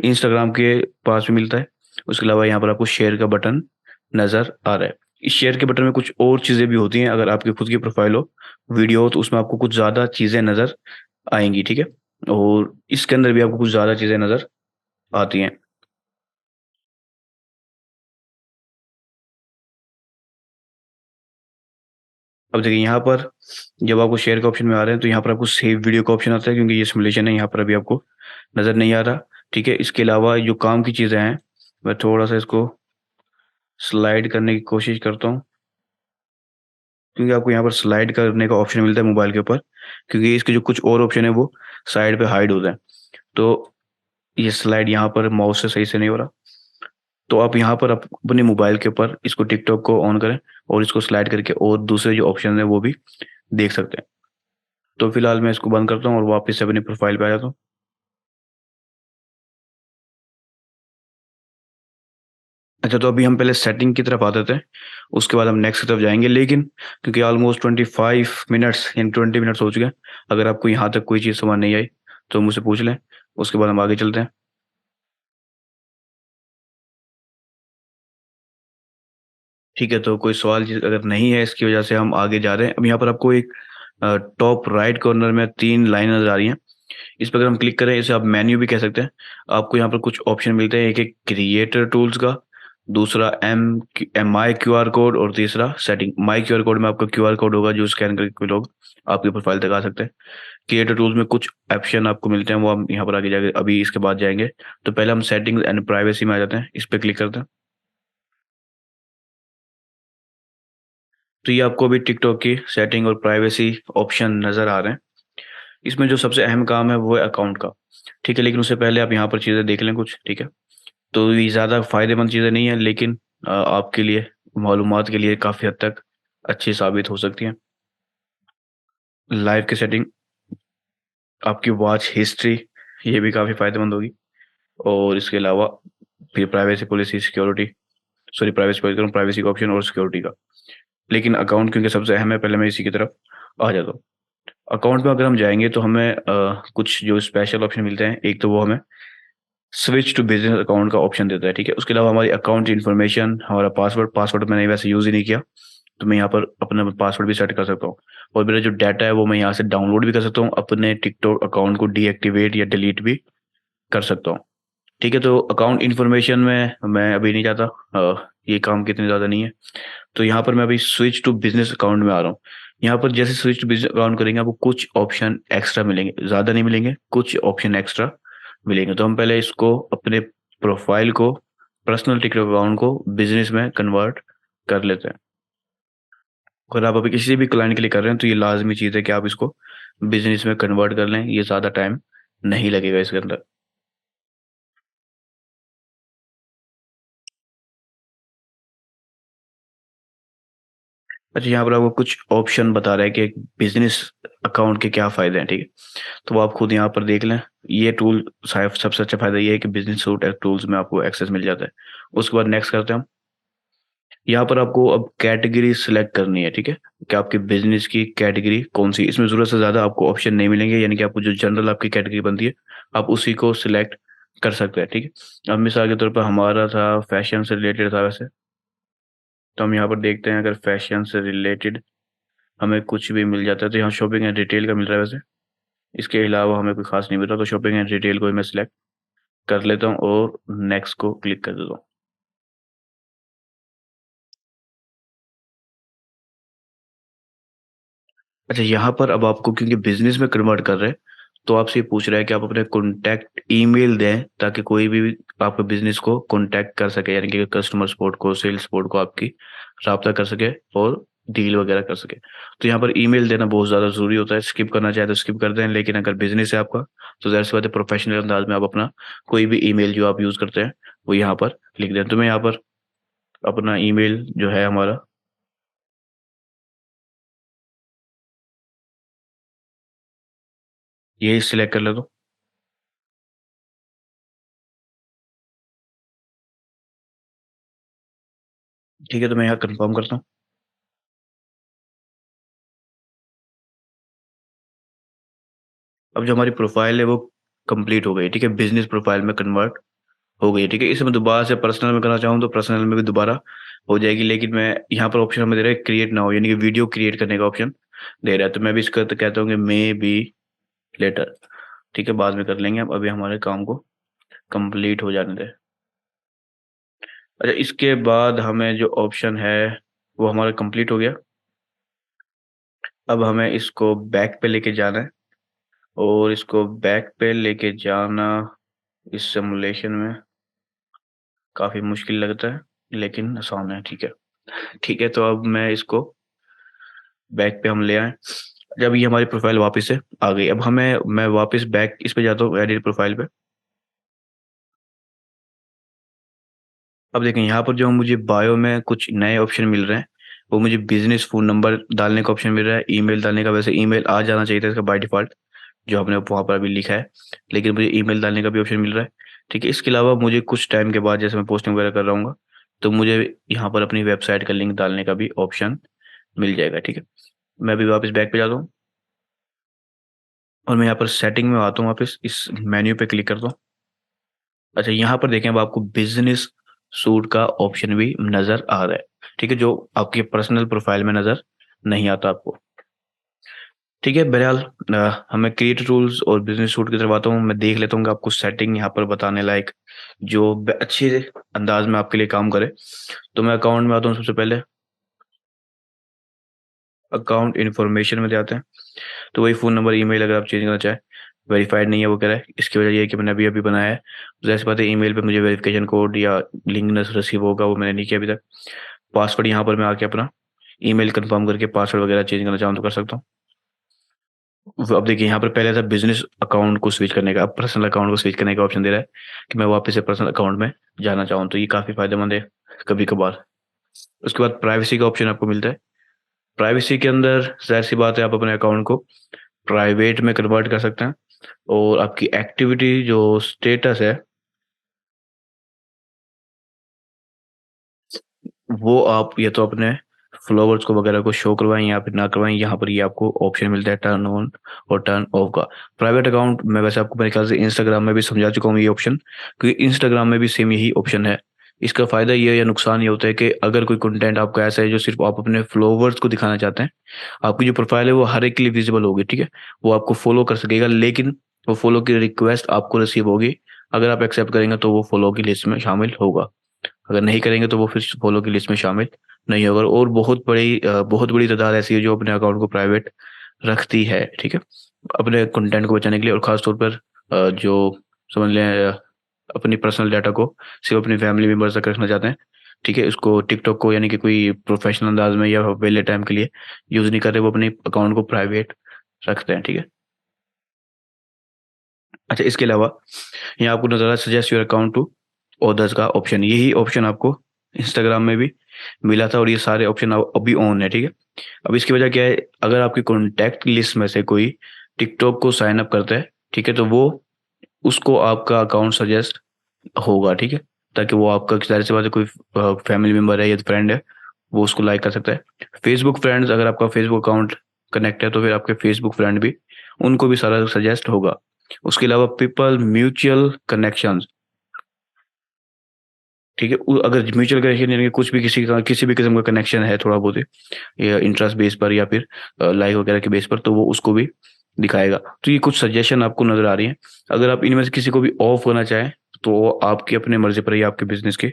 इंस्टाग्राम के पास भी मिलता है। उसके अलावा यहाँ पर आपको शेयर का बटन नजर आ रहा है। इस शेयर के बटन में कुछ और चीजें भी होती हैं, अगर आपकी खुद की प्रोफाइल हो, वीडियो हो, तो उसमें आपको कुछ ज्यादा चीजें नजर आएंगी। ठीक है, और इसके अंदर भी आपको कुछ ज्यादा चीजें नजर आती हैं। अब देखिए, यहाँ पर जब आपको शेयर का ऑप्शन में आ रहे हैं, तो यहाँ पर आपको सेव वीडियो का ऑप्शन आता है, क्योंकि ये सिमुलेशन है, यहाँ पर अभी आपको नजर नहीं आ रहा। ठीक है, इसके अलावा जो काम की चीजें हैं, मैं थोड़ा सा इसको स्लाइड करने की कोशिश करता हूँ, क्योंकि आपको यहाँ पर स्लाइड करने का ऑप्शन मिलता है मोबाइल के ऊपर, क्योंकि इसके जो कुछ और ऑप्शन है वो साइड पे हाइड होते हैं। तो ये स्लाइड यहाँ पर माउस से सही से नहीं हो रहा, तो आप यहाँ पर अपने मोबाइल के ऊपर इसको, टिकटॉक को ऑन करें और इसको स्लाइड करके और दूसरे जो ऑप्शन है वो भी देख सकते हैं। तो फिलहाल मैं इसको बंद करता हूँ और वापस से अपनी प्रोफाइल पे आ जाता हूँ। अच्छा, तो अभी हम पहले सेटिंग की तरफ आते थे, उसके बाद हम नेक्स्ट की तरफ जाएंगे, लेकिन क्योंकि ऑलमोस्ट 25 मिनट्स यानी 20 मिनट्स हो चुके हैं, अगर आपको यहाँ तक कोई चीज़ समझ नहीं आई तो मुझसे पूछ लें, उसके बाद हम आगे चलते हैं। ठीक है, तो कोई सवाल अगर नहीं है, इसकी वजह से हम आगे जा रहे हैं। अब यहाँ पर आपको एक टॉप राइट कॉर्नर में तीन लाइन नजर आ रही हैं, इस पर अगर हम क्लिक करें, इसे आप मेन्यू भी कह सकते हैं। आपको यहाँ पर कुछ ऑप्शन मिलते हैं, एक एक क्रिएटर टूल्स का, दूसरा am my Q R code, और तीसरा सेटिंग। माई क्यू आर कोड में आपका क्यू आर कोड होगा, जो स्कैन करके कोई लोग आपकी प्रोफाइल तक आ सकते हैं। क्रिएटर टूल्स में कुछ ऑप्शन आपको मिलते हैं, वो हम यहाँ पर आगे जाके अभी इसके बाद जाएंगे। तो पहले हम सेटिंग एंड प्राइवेसी में आ जाते हैं, इस पर क्लिक करते हैं। तो ये आपको अभी टिकटॉक की सेटिंग और प्राइवेसी ऑप्शन नज़र आ रहे हैं। इसमें जो सबसे अहम काम है वो है अकाउंट का। ठीक है, लेकिन उससे पहले आप यहाँ पर चीज़ें देख लें कुछ। ठीक है, तो ये ज़्यादा फ़ायदेमंद चीज़ें नहीं है, लेकिन आपके लिए, मालूमात के लिए काफ़ी हद तक अच्छी साबित हो सकती हैं। लाइव की सेटिंग, आपकी वॉच हिस्ट्री, ये भी काफ़ी फ़ायदेमंद होगी। और इसके अलावा फिर privacy policy, security, sorry privacy policy, privacy का ऑप्शन और सिक्योरिटी का। लेकिन अकाउंट क्योंकि सबसे अहम है, पहले मैं इसी की तरफ आ जाता हूँ। अकाउंट में अगर हम जाएंगे तो हमें कुछ जो स्पेशल ऑप्शन मिलते हैं। एक तो वो हमें स्विच टू बिजनेस अकाउंट का ऑप्शन देता है, ठीक है। उसके अलावा हमारी अकाउंट इन्फॉर्मेशन, हमारा पासवर्ड, मैंने वैसे यूज़ ही नहीं किया, तो मैं यहाँ पर अपना पासवर्ड भी सेट कर सकता हूँ। और मेरा जो डाटा है वो मैं यहाँ से डाउनलोड भी कर सकता हूँ, अपने टिकटॉक अकाउंट को डीएक्टिवेट या डिलीट भी कर सकता हूँ, ठीक है। तो अकाउंट इन्फॉर्मेशन में मैं अभी नहीं जाता, ये काम कितने ज़्यादा नहीं है। तो यहाँ पर मैं अभी स्विच टू बिजनेस अकाउंट में आ रहा हूँ। यहाँ पर जैसे स्विच टू बिजनेस अकाउंट करेंगे, आपको कुछ ऑप्शन एक्स्ट्रा मिलेंगे, ज़्यादा नहीं मिलेंगे, कुछ ऑप्शन एक्स्ट्रा मिलेंगे। तो हम पहले इसको अपने प्रोफाइल को, पर्सनल टिकटॉक अकाउंट को बिजनेस में कन्वर्ट कर लेते हैं। अगर आप अभी किसी भी क्लाइंट के लिए कर रहे हैं तो ये लाजमी चीज़ है कि आप इसको बिजनेस में कन्वर्ट कर लें, ये ज़्यादा टाइम नहीं लगेगा इसके अंदर। अच्छा, यहाँ पर आपको कुछ ऑप्शन बता रहा है कि एक बिजनेस अकाउंट के क्या फ़ायदे हैं, ठीक है। तो वो आप खुद यहाँ पर देख लें। ये टूल शायद सबसे अच्छा फ़ायदा ये है कि बिजनेस सूट टूल्स में आपको एक्सेस मिल जाता है। उसके बाद नेक्स्ट करते हैं हम। यहाँ पर आपको अब कैटेगरी सिलेक्ट करनी है, ठीक है, कि आपके बिजनेस की कैटेगरी कौन सी। इसमें ज़रूरत से ज़्यादा आपको ऑप्शन नहीं मिलेंगे, यानी कि आपको जो जनरल आपकी कैटेगरी बनती है आप उसी को सिलेक्ट कर सकते हैं, ठीक है। अब मिसाल के तौर पर हमारा था फैशन से रिलेटेड था वैसे, तो हम यहाँ पर देखते हैं अगर फैशन से रिलेटेड हमें कुछ भी मिल जाता है तो यहाँ शॉपिंग एंड रिटेल का मिल रहा है वैसे। इसके अलावा हमें कोई खास नहीं मिल रहा, तो शॉपिंग एंड रिटेल को ही मैं सिलेक्ट कर लेता हूँ और नेक्स्ट को क्लिक कर देता हूँ। अच्छा, यहाँ पर अब आपको क्योंकि बिजनेस में कन्वर्ट कर रहे हैं तो आपसे ये पूछ रहा है कि आप अपने कॉन्टैक्ट ईमेल दें ताकि कोई भी आपके बिजनेस को कॉन्टैक्ट कर सके, यानी कि कस्टमर सपोर्ट को, सेल्स सपोर्ट को आपकी राब्ता कर सके और डील वगैरह कर सके। तो यहाँ पर ईमेल देना बहुत ज़्यादा ज़रूरी होता है। स्किप करना चाहे तो स्किप कर दें, लेकिन अगर बिजनेस है आपका तो ज़ाहिर सी बात है प्रोफेशनल अंदाज में आप अपना कोई भी ईमेल जो आप यूज़ करते हैं वो यहाँ पर लिख दें। तो मैं यहाँ पर अपना ईमेल जो है हमारा, यही सिलेक्ट कर लेता हूँ, ठीक है। तो मैं यहाँ कंफर्म करता हूँ। अब जो हमारी प्रोफाइल है वो कंप्लीट हो गई, ठीक है, बिजनेस प्रोफाइल में कन्वर्ट हो गई, ठीक है। इसे मैं दोबारा से पर्सनल में करना चाहूँ तो पर्सनल में भी दोबारा हो जाएगी, लेकिन मैं यहाँ पर ऑप्शन हमें दे रहा है क्रिएट नाउ, यानी कि वीडियो क्रिएट करने का ऑप्शन दे रहा है। तो मैं भी इसका तो कहता हूँ कि मे बी लेटर, ठीक है, बाद में कर लेंगे। अब अभी हमारे काम को कंप्लीट हो जाने दें। अच्छा, इसके बाद हमें जो ऑप्शन है वो हमारा कंप्लीट हो गया। अब हमें इसको बैक पे लेके जाना है, और इसको बैक पे लेके जाना इस सिमुलेशन में काफ़ी मुश्किल लगता है, लेकिन आसान है, ठीक है। ठीक है, तो अब मैं इसको बैक पे हम ले आए। जब ये हमारी प्रोफाइल वापस से आ गई, अब हमें, मैं वापस बैक इस पे जाता हूँ एडिट प्रोफाइल पे। अब देखें यहाँ पर जो मुझे बायो में कुछ नए ऑप्शन मिल रहे हैं, वो मुझे बिजनेस फ़ोन नंबर डालने का ऑप्शन मिल रहा है, ईमेल डालने का। वैसे ईमेल आ जाना चाहिए था इसका बाय डिफ़ॉल्ट, जो हमने वहाँ पर अभी लिखा है, लेकिन मुझे ईमेल डालने का भी ऑप्शन मिल रहा है, ठीक है। इसके अलावा मुझे कुछ टाइम के बाद जैसे मैं पोस्टिंग वगैरह कर रहा हूँ तो मुझे यहाँ पर अपनी वेबसाइट का लिंक डालने का भी ऑप्शन मिल जाएगा, ठीक है। मैं अभी वापस बैक पे जाता हूँ और मैं यहाँ पर सेटिंग में आता हूँ, वापस इस मेन्यू पे क्लिक करता हूँ। अच्छा, यहाँ पर देखें, अब आपको बिजनेस सूट का ऑप्शन भी नज़र आ रहा है, ठीक है, जो आपके पर्सनल प्रोफाइल में नज़र नहीं आता आपको, ठीक है। बहरहाल हमें क्रिएट रूल्स और बिजनेस सूट की तरफ आता हूँ। मैं देख लेता हूँ कि आपको सेटिंग यहाँ पर बताने लायक जो अच्छे अंदाज में आपके लिए काम करे। तो मैं अकाउंट में आता हूँ, सबसे पहले अकाउंट इन्फॉर्मेशन में जाते हैं। तो वही फ़ोन नंबर, ईमेल अगर आप चेंज करना चाहें, वेरीफाइड नहीं है वो कह रहा है। इसकी वजह ये है कि मैंने अभी-अभी बनाया है। तो ज़ाहिर-सी बात है ईमेल पे मुझे वेरिफिकेशन कोड या लिंक न रिसीव होगा, वो मैंने नहीं किया अभी तक। पासवर्ड यहाँ पर मैं आके अपना ईमेल कंफर्म करके पासवर्ड वगैरह चेंज करना चाहूँ तो कर सकता हूँ। अब देखिए यहाँ पर पहले था बिज़नेस अकाउंट को स्विच करने का, अब पर्सनल अकाउंट को स्विच करने का ऑप्शन दे रहा है कि मैं वापस से पर्सनल अकाउंट में जाना चाहूँ, तो ये काफ़ी फ़ायदेमंद है कभी-कभार। उसके बाद प्राइवेसी का ऑप्शन आपको मिलता है। प्राइवेसी के अंदर ज़ाहिर-सी बात है आप अपने अकाउंट को प्राइवेट में कन्वर्ट कर सकते हैं, और आपकी एक्टिविटी जो स्टेटस है वो आप या तो अपने फॉलोवर्स को वगैरह को शो करवाएं या फिर ना करवाएं। यहाँ पर ये आपको ऑप्शन मिलता है टर्न ऑन और टर्न ऑफ का। प्राइवेट अकाउंट मैं वैसे आपको मेरे ख्याल से इंस्टाग्राम में भी समझा चुका हूँ ये ऑप्शन, क्योंकि इंस्टाग्राम में भी सेम यही ऑप्शन है। इसका फायदा ये या नुकसान ये होता है कि अगर कोई कंटेंट आपका ऐसा है जो सिर्फ आप अपने फॉलोवर्स को दिखाना चाहते हैं, आपकी जो प्रोफाइल है वो हर एक के लिए विजिबल होगी, ठीक है, वो आपको फॉलो कर सकेगा, लेकिन वो फॉलो की रिक्वेस्ट आपको रिसीव होगी। अगर आप एक्सेप्ट करेंगे तो वो फॉलो की लिस्ट में शामिल होगा, अगर नहीं करेंगे तो वो फिर फॉलो की लिस्ट में शामिल नहीं होगा। और बहुत बड़ी तादाद ऐसी है जो अपने अकाउंट को प्राइवेट रखती है, ठीक है, अपने कंटेंट को बचाने के लिए। और खास तौर पर जो समझ लें अपनी पर्सनल डाटा को सिर्फ अपनी फैमिली मेम्बर्स तक रखना चाहते हैं, ठीक है, उसको टिकटॉक को यानी कि कोई प्रोफेशनल अंदाज में या वेले टाइम के लिए यूज़ नहीं कर रहे, वो अपने अकाउंट को प्राइवेट रखते हैं, ठीक है। अच्छा, इसके अलावा यहाँ आपको नजर आ suggest your account to others का ऑप्शन, यही ऑप्शन आपको इंस्टाग्राम में भी मिला था और ये सारे ऑप्शन अभी ऑन है, ठीक है। अब इसकी वजह क्या है, अगर आपकी कॉन्टैक्ट लिस्ट में से कोई टिकटॉक को साइन अप करता है, ठीक है, तो वो उसको आपका अकाउंट सजेस्ट होगा, ठीक है, ताकि वो आपका जाहिर सी बात है कोई फैमिली मेम्बर है या फ्रेंड है, वो उसको लाइक कर सकता है। फेसबुक फ्रेंड्स, अगर आपका फेसबुक अकाउंट कनेक्ट है तो फिर आपके फेसबुक फ्रेंड भी, उनको भी सारा सजेस्ट होगा। उसके अलावा पीपल म्यूचुअल कनेक्शंस, ठीक है, अगर म्यूचुअल कनेक्शन यानी कि कुछ भी किसी भी किस्म का कनेक्शन है थोड़ा बहुत ही, या इंटरेस्ट बेस पर या फिर लाइक वगैरह के बेस पर, तो वो उसको भी दिखाएगा। तो ये कुछ सजेशन आपको नजर आ रही है। अगर आप इनमें से किसी को भी ऑफ करना चाहें तो वो आपकी अपने मर्जी पर है या आपके बिजनेस के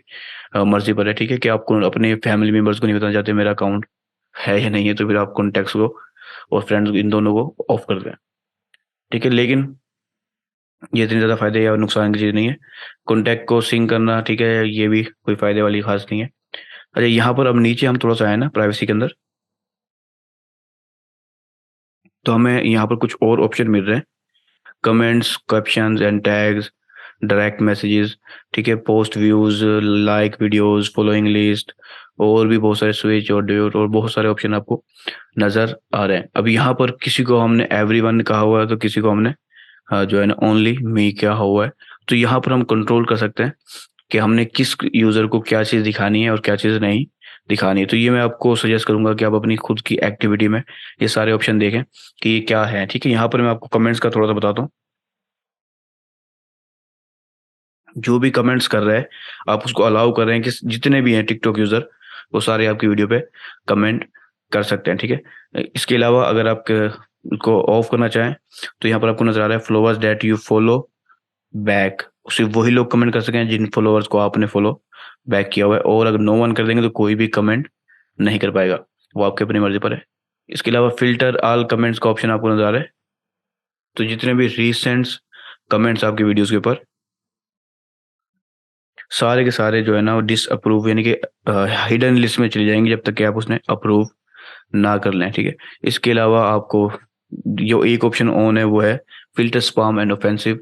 मर्जी पर है, ठीक है, कि आपको अपने फैमिली मेंबर्स को नहीं बताना चाहते मेरा अकाउंट है या नहीं है, तो फिर आप कॉन्टैक्ट्स को और फ्रेंड्स इन दोनों को ऑफ कर दें, ठीक है। लेकिन ये इतनी ज़्यादा फायदे या नुकसान की चीज़ नहीं है। कॉन्टैक्ट को सिंक करना, ठीक है, ये भी कोई फायदे वाली खास नहीं है। अच्छा, यहाँ पर अब नीचे हम थोड़ा सा आए ना प्राइवेसी के अंदर, तो हमें यहाँ पर कुछ और ऑप्शन मिल रहे हैं। Comments, captions and tags, direct messages, ठीक है, post views, like videos, following list, और भी बहुत सारे स्विच और ड्यूट और बहुत सारे ऑप्शन आपको नजर आ रहे हैं। अब यहाँ पर किसी को हमने एवरीवन कहा हुआ है तो किसी को हमने जो है ना ओनली मी क्या हुआ है। तो यहाँ पर हम कंट्रोल कर सकते हैं कि हमने किस यूजर को क्या चीज़ दिखानी है और क्या चीज़ नहीं दिखानी है। तो ये मैं आपको सजेस्ट करूंगा कि आप अपनी खुद की एक्टिविटी में ये सारे ऑप्शन देखें कि ये क्या है, ठीक है। यहाँ पर मैं आपको कमेंट्स का थोड़ा सा बताता हूँ। जो भी कमेंट्स कर रहे हैं आप उसको अलाउ कर रहे हैं कि जितने भी हैं टिकटॉक यूजर वो सारे आपकी वीडियो पे कमेंट कर सकते हैं, ठीक है। इसके अलावा अगर आप को ऑफ करना चाहें तो यहाँ पर आपको नजर आ रहा है followers that you follow back, सिर्फ वही लोग कमेंट कर सकें जिन फॉलोअर्स को आपने फॉलो बैक किया हुआ है, और अगर नो वन कर देंगे तो कोई भी कमेंट नहीं कर पाएगा, वो आपकी अपनी मर्जी पर है। इसके अलावा फिल्टर ऑल कमेंट्स का ऑप्शन आपको नजर आ रहा है, तो जितने भी रीसेंट्स कमेंट्स आपकी वीडियोस के ऊपर सारे के सारे जो है ना वो डिस अप्रूव यानी कि हिडन लिस्ट में चले जाएंगे जब तक कि आप उसने अप्रूव ना कर लें, ठीक है। इसके अलावा आपको जो एक ऑप्शन ऑन है वो है filter spam and offensive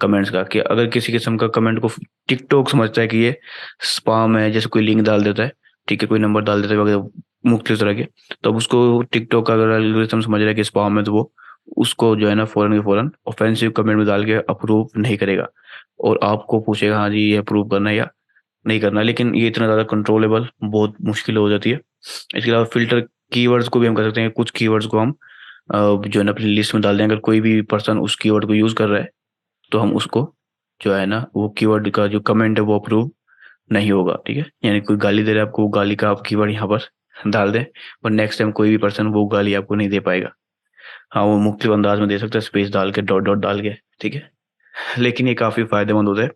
comments का, कि अगर किसी किस्म का कमेंट को टिकटॉक समझता है कि ये स्पैम है, जैसे कोई लिंक डाल देता है, ठीक है, कोई नंबर डाल देता है वगैरह मुख्तलिफ तरह के, तो अब उसको टिकटॉक का अगर एल्गोरिथम समझ रहा है कि स्पैम है तो वो उसको जो है ना फौरन के फौरन ऑफेंसिव कमेंट में डाल के अप्रूव नहीं करेगा, और आपको पूछेगा हाँ जी ये अप्रूव करना है या नहीं करना। लेकिन ये इतना ज़्यादा कंट्रोलेबल बहुत मुश्किल हो जाती है। इसके अलावा फिल्टर कीवर्ड्स को भी हम कर सकते हैं, कुछ कीवर्ड्स को हम जो है ना अपनी लिस्ट में डाल दें। अगर कोई भी पर्सन उस कीवर्ड को यूज़ कर रहा है तो हम उसको जो है ना वो कीवर्ड का जो कमेंट है वो अप्रूव नहीं होगा, ठीक है। यानी कोई गाली दे रहा है आपको, वो गाली का आप कीवर्ड यहाँ पर डाल दें और नेक्स्ट टाइम कोई भी पर्सन वो गाली आपको नहीं दे पाएगा। हाँ, वो मुख्तलिफ अंदाज में दे सकता है, स्पेस डाल के, डॉट डॉट डाल के, ठीक है। लेकिन ये काफ़ी फायदेमंद होता है।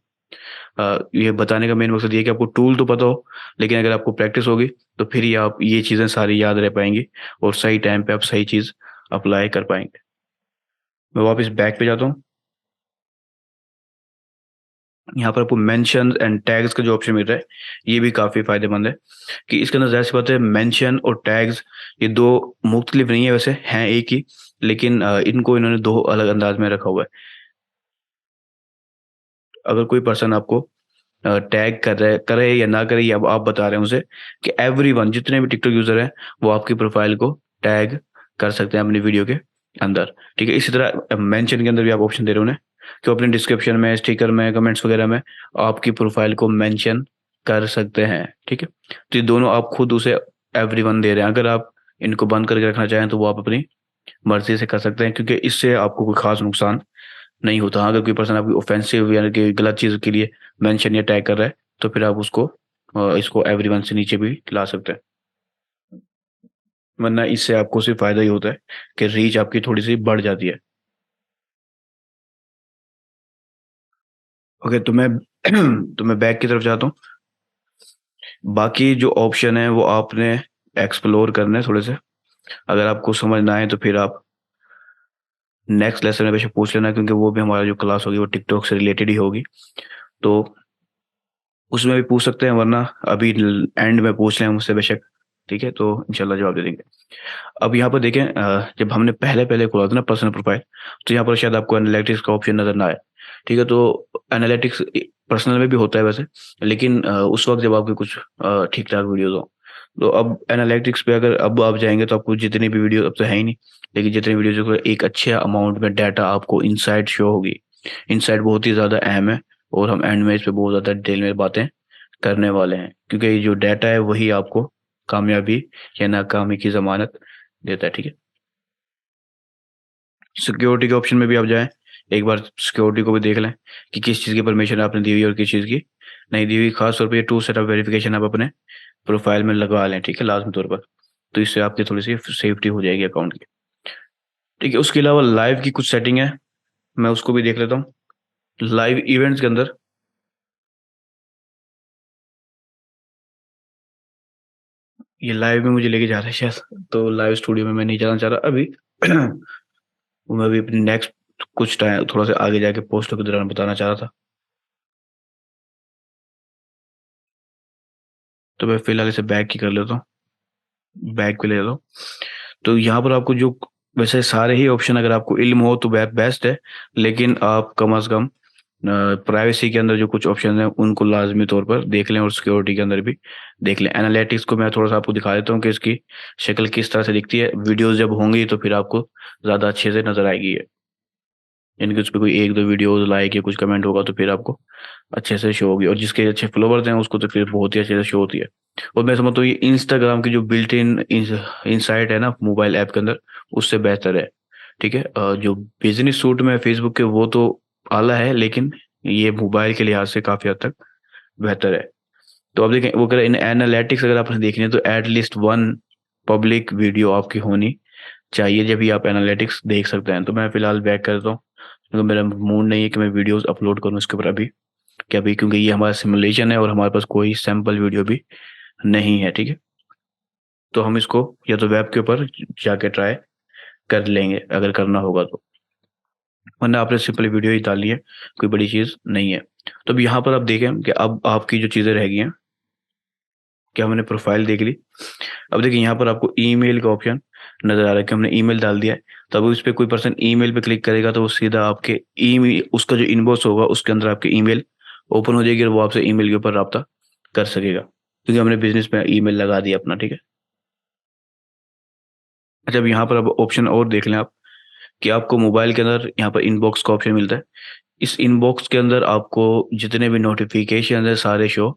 ये बताने का मेन मकसद ये है कि आपको टूल तो पता हो, लेकिन अगर आपको प्रैक्टिस होगी तो फिर ही आप ये चीज़ें सारी याद रह पाएंगी और सही टाइम पे आप सही चीज़ अप्लाई कर पाएंगे। मैं वापस बैक पे जाता हूँ। यहाँ पर आपको मेंशन एंड टैग्स का जो ऑप्शन मिल रहा है ये भी काफ़ी फायदेमंद है, कि इसके अंदर जाहिर सी बात है मेंशन और टैग्स ये दो मुख्तलिफ नहीं है, वैसे हैं एक ही, लेकिन इनको इन्होंने दो अलग अंदाज में रखा हुआ है। अगर कोई पर्सन आपको टैग करे या ना करे, ये अब आप बता रहे हैं उसे कि एवरीवन जितने भी टिकटॉक यूजर हैं वो आपकी प्रोफाइल को टैग कर सकते हैं अपनी वीडियो के अंदर, ठीक है। इसी तरह मेंशन के अंदर भी आप ऑप्शन दे रहे हो उन्हें कि वो अपने डिस्क्रिप्शन में, स्टिकर में, कमेंट्स वगैरह में आपकी प्रोफाइल को मेंशन कर सकते हैं, ठीक है। तो ये दोनों आप खुद उसे एवरीवन दे रहे हैं। अगर आप इनको बंद करके रखना चाहें तो वो आप अपनी मर्जी से कर सकते हैं, क्योंकि इससे आपको कोई खास नुकसान नहीं होता। हाँ, अगर कोई पर्सन आपकी ऑफेंसिव यानी कि गलत चीज़ के लिए मेंशन या टैग कर रहा है तो फिर आप उसको इसको एवरीवन से नीचे भी ला सकते हैं, वरना इससे आपको सिर्फ फायदा ही होता है कि रीच आपकी थोड़ी सी बढ़ जाती है। ओके, तो मैं तो मैं बैक की तरफ जाता हूँ। बाकी जो ऑप्शन है वो आपने एक्सप्लोर करने हैं थोड़े से। अगर आपको समझ ना आए तो फिर आप नेक्स्ट लेसन में बेशक पूछ लेना, क्योंकि वो भी हमारा जो क्लास होगी वो टिकटॉक से रिलेटेड ही होगी, तो उसमें भी पूछ सकते हैं, वरना अभी एंड में पूछ लें मुझसे बेशक, ठीक है, तो इंशाल्लाह जवाब दे देंगे। अब यहाँ पर देखें, जब हमने पहले पहले खोला था ना पर्सनल प्रोफाइल, तो यहाँ पर शायद आपको एनालिटिक्स का ऑप्शन नजर ना आए, ठीक है। तो एनालिटिक्स पर्सनल में भी होता है वैसे, लेकिन उस वक्त जब आपके कुछ ठीक ठाक वीडियोज हो, तो अब एनालिटिक्स पे अगर अब आप जाएंगे तो आपको जितनी भी वीडियो, अब तो है ही नहीं, लेकिन जितनी वीडियो को एक अच्छे अमाउंट में डाटा आपको इनसाइट शो होगी। इनसाइट बहुत ही ज़्यादा अहम है, और हम एंड में इस पे बहुत ज़्यादा डिटेल में बातें करने वाले हैं, क्योंकि ये जो डाटा है वही आपको कामयाबी या नाकामी की जमानत देता है, ठीक है। सिक्योरिटी के ऑप्शन में भी आप जाएं, एक बार सिक्योरिटी को भी देख लें कि किस चीज़ की परमिशन आपने दी हुई है और किस चीज़ की नहीं दी हुई। खास तौर पे टू स्टेप वेरिफिकेशन आप अपने प्रोफाइल में लगवा लें, ठीक है, लाजमी तौर पर। तो इससे आपकी थोड़ी सी सेफ्टी हो जाएगी अकाउंट की, ठीक है। उसके अलावा लाइव की कुछ सेटिंग है, मैं उसको भी देख लेता हूँ। लाइव इवेंट्स के अंदर ये लाइव में मुझे लेके जा रहा है शायद, तो लाइव स्टूडियो में मैं नहीं जाना चाह रहा अभी। वो मैं अभी अपनी नेक्स्ट कुछ टाइम थोड़ा सा आगे जाके पोस्टों के दौरान बताना चाह रहा था, तो मैं फिलहाल इसे बैक ही कर लेता हूँ, बैक पे ले लेता हूँ। तो यहाँ पर आपको जो वैसे सारे ही ऑप्शन अगर आपको इल्म हो तो बेस्ट है, लेकिन आप कम अज कम प्राइवेसी के अंदर जो कुछ ऑप्शन है उनको लाजमी तौर पर देख लें, और सिक्योरिटी के अंदर भी देख लें। एनालिटिक्स को मैं थोड़ा सा आपको दिखा देता हूँ कि इसकी शक्ल किस तरह से दिखती है। वीडियोस जब होंगी तो फिर आपको ज़्यादा अच्छे से नजर आएगी ये, यानी कि उस पर कोई एक दो वीडियोस लाइक या कुछ कमेंट होगा तो फिर आपको अच्छे से शो होगी, और जिसके अच्छे फॉलोवर्स हैं उसको तो फिर बहुत ही अच्छे से शो होती है। और मैं समझता हूँ ये इंस्टाग्राम की जो बिल्ट इन इंसाइट है ना मोबाइल ऐप के अंदर, उससे बेहतर है, ठीक है। जो बिजनेस सूट में फेसबुक के वो तो आला है, लेकिन ये मोबाइल के लिहाज से काफ़ी हद तक बेहतर है। तो अब देखें, वो अगर इन एनालिटिक्स अगर आपने देखनी है तो एटलीस्ट वन पब्लिक वीडियो आपकी होनी चाहिए, जब भी आप एनालिटिक्स देख सकते हैं। तो मैं फिलहाल बैक करता हूँ, क्योंकि मेरा मूड नहीं है कि मैं वीडियोस अपलोड करूँ इसके ऊपर अभी, क्या अभी, क्योंकि ये हमारा सिमुलेशन है और हमारे पास कोई सैम्पल वीडियो भी नहीं है, ठीक है। तो हम इसको या तो वेब के ऊपर जाके ट्राई कर लेंगे अगर करना होगा तो, वरना आपने सिंपल वीडियो ही डाली है, कोई बड़ी चीज़ नहीं है। तो अब यहाँ पर आप देखें कि अब आपकी जो चीज़ें रह गई हैं, कि हमने प्रोफाइल देख ली। अब देखिए यहाँ पर आपको ईमेल का ऑप्शन नज़र आ रहा है कि हमने ईमेल डाल दिया है, तो अब उस पे कोई पर्सन ईमेल पे क्लिक करेगा तो वो सीधा आपके ईमेल, उसका जो इनबॉक्स होगा उसके अंदर आपके ईमेल ओपन हो जाएगी, और वो आपसे ईमेल के ऊपर रब्ता कर सकेगा, क्योंकि हमने बिजनेस में ईमेल लगा दिया अपना, ठीक है। अच्छा, अब यहाँ पर अब ऑप्शन और देख लें आप, कि आपको मोबाइल के अंदर यहाँ पर इनबॉक्स का ऑप्शन मिलता है। इस इनबॉक्स के अंदर आपको जितने भी नोटिफिकेशन है सारे शो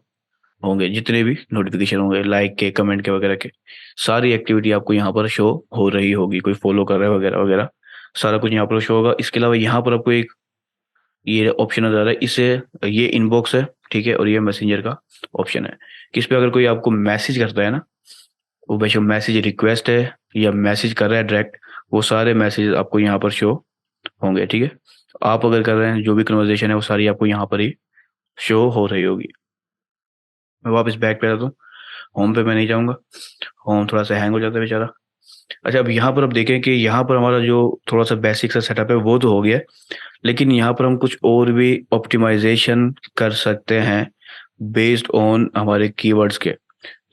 होंगे, जितने भी नोटिफिकेशन होंगे लाइक के, कमेंट के वगैरह के, सारी एक्टिविटी आपको यहाँ पर शो हो रही होगी, कोई फॉलो कर रहा है वगैरह वगैरह, सारा कुछ यहाँ पर शो होगा। इसके अलावा यहाँ पर आपको एक ये ऑप्शन नजर आ रहा है, इसे ये इनबॉक्स है, ठीक है, और ये मैसेंजर का ऑप्शन है, कि इस पे अगर कोई आपको मैसेज करता है ना, वो बेशक मैसेज रिक्वेस्ट है या मैसेज कर रहा है डायरेक्ट, वो सारे मैसेज आपको यहाँ पर शो होंगे, ठीक है। आप अगर कर रहे हैं जो भी कन्वर्जेशन है वो सारी आपको यहाँ पर ही शो हो रही होगी। मैं वापस बैक पे आता हूँ, होम पे मैं नहीं जाऊँगा, होम थोड़ा सा हैंग हो जाता है बेचारा। अच्छा, अब यहाँ पर आप देखें कि यहाँ पर हमारा जो थोड़ा सा बेसिक सा सेटअप है वो तो हो गया है, लेकिन यहाँ पर हम कुछ और भी ऑप्टिमाइजेशन कर सकते हैं बेस्ड ऑन हमारे कीवर्ड्स के,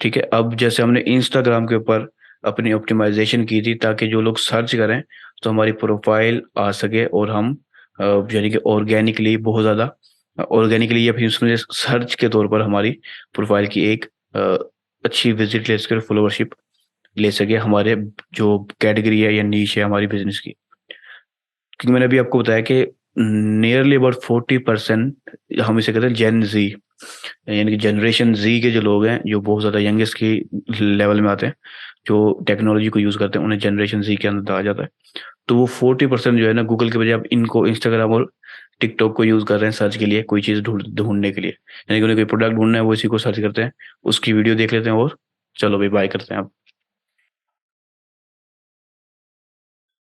ठीक है। अब जैसे हमने इंस्टाग्राम के ऊपर अपनी ऑप्टिमाइजेशन की थी ताकि जो लोग सर्च करें तो हमारी प्रोफाइल आ सके, और हम यानी कि ऑर्गेनिकली बहुत ज़्यादा ऑर्गेनिकली या फिर उसमें सर्च के तौर पर हमारी प्रोफाइल की एक अ, अच्छी विजिट ले सके, फॉलोवरशिप ले सके हमारे जो कैटेगरी है या नीश है हमारी बिजनेस की। क्योंकि मैंने अभी आपको बताया कि नियरली अबाउट 40% हम इसे कहते हैं जेन जी, यानी कि जनरेशन ज़ी के जो लोग हैं, जो बहुत ज़्यादा यंगेस्ट की लेवल में आते हैं, जो टेक्नोलॉजी को यूज़ करते हैं, उन्हें जनरेशन ज़ी के अंदर डाला जाता है। तो वो 40% जो है ना, गूगल के बजाय अब इनको इंस्टाग्राम और टिकटॉक को यूज़ कर रहे हैं सर्च के लिए, कोई चीज़ ढूँढने के लिए। यानी कि उन्हें कोई प्रोडक्ट ढूँढना है, वो इसी को सर्च करते हैं, उसकी वीडियो देख लेते हैं और चलो भई बाय करते हैं अब।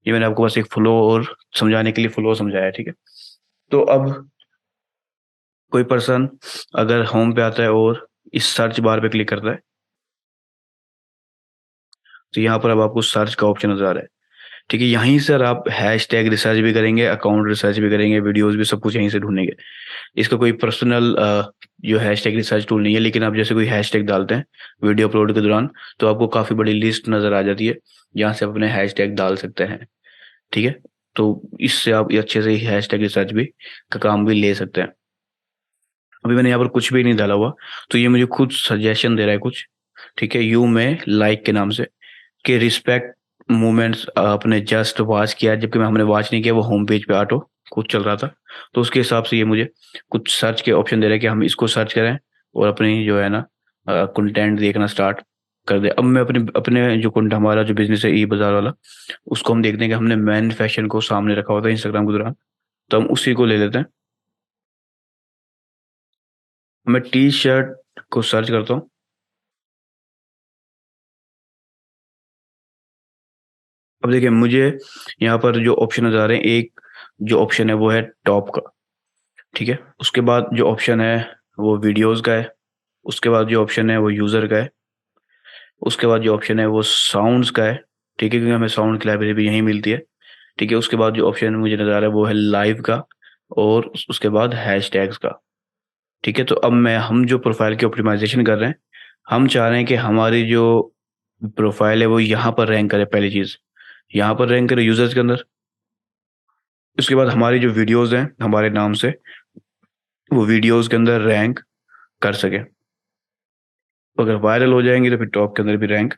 ये मैंने आपको बस एक फ्लो और समझाने के लिए फ्लो समझाया है, ठीक है? तो अब कोई पर्सन अगर होम पे आता है और इस सर्च बार पे क्लिक करता है, तो यहाँ पर अब आपको सर्च का ऑप्शन नज़र आ रहा है, ठीक है? यहीं से आप हैशटैग रिसर्च भी करेंगे, अकाउंट रिसर्च भी करेंगे, वीडियोज़ भी सब कुछ यहीं से ढूँढेंगे। इसका कोई पर्सनल जो हैशटैग रिसर्च टूल नहीं है, लेकिन आप जैसे कोई हैशटैग डालते हैं वीडियो अपलोड के दौरान, तो आपको काफ़ी बड़ी लिस्ट नज़र आ जाती है, जहाँ से आप अपने हैशटैग डाल सकते हैं, ठीक है? तो इससे आप ये अच्छे से हैशटैग रिसर्च भी का काम भी ले सकते हैं। अभी मैंने यहाँ पर कुछ भी नहीं डाला हुआ, तो ये मुझे खुद सजेशन दे रहा है कुछ, ठीक है? यू में लाइक के नाम से, कि रिस्पेक्ट मोमेंट्स आपने जस्ट वॉच किया, जबकि हमने वॉच नहीं किया, वो होम पेज पे ऑटो कुछ चल रहा था। तो उसके हिसाब से ये मुझे कुछ सर्च के ऑप्शन दे रहा है कि हम इसको सर्च करें और अपनी जो है ना कंटेंट देखना स्टार्ट कर दें। अब मैं अपने अपने जो कंटेंट, हमारा जो बिज़नेस है ई बाज़ार वाला, उसको हम देखते हैं कि हमने मैन फैशन को सामने रखा हुआ था इंस्टाग्राम के दौरान, तो हम उसी को ले लेते हैं। मैं टी-शर्ट को सर्च करता हूँ। अब देखिए मुझे यहाँ पर जो ऑप्शन नज़र आ रहे हैं, एक जो ऑप्शन है वो है टॉप का, ठीक है? उसके बाद जो ऑप्शन है वो वीडियोज़ का है, उसके बाद जो ऑप्शन है वो यूज़र का है, उसके बाद जो ऑप्शन है वो साउंड्स का है, ठीक है? क्योंकि हमें साउंड की लाइब्रेरी भी यहीं मिलती है, ठीक है? उसके बाद जो ऑप्शन मुझे नज़र आ रहा है वो है लाइव का, और उसके बाद हैशटैग्स का, ठीक है? तो अब मैं हम जो प्रोफ़ाइल की ऑप्टिमाइज़ेशन कर रहे हैं, हम चाह रहे हैं कि हमारी जो प्रोफ़ाइल है वो यहाँ पर रैंक करे, पहली चीज़, यहाँ पर रैंक करे यूज़र्स के अंदर। उसके बाद हमारी जो वीडियोज़ हैं हमारे नाम से, वो वीडियोज़ के अंदर रैंक कर सकें। तो अगर वायरल हो जाएँगी तो फिर टॉप के अंदर भी रैंक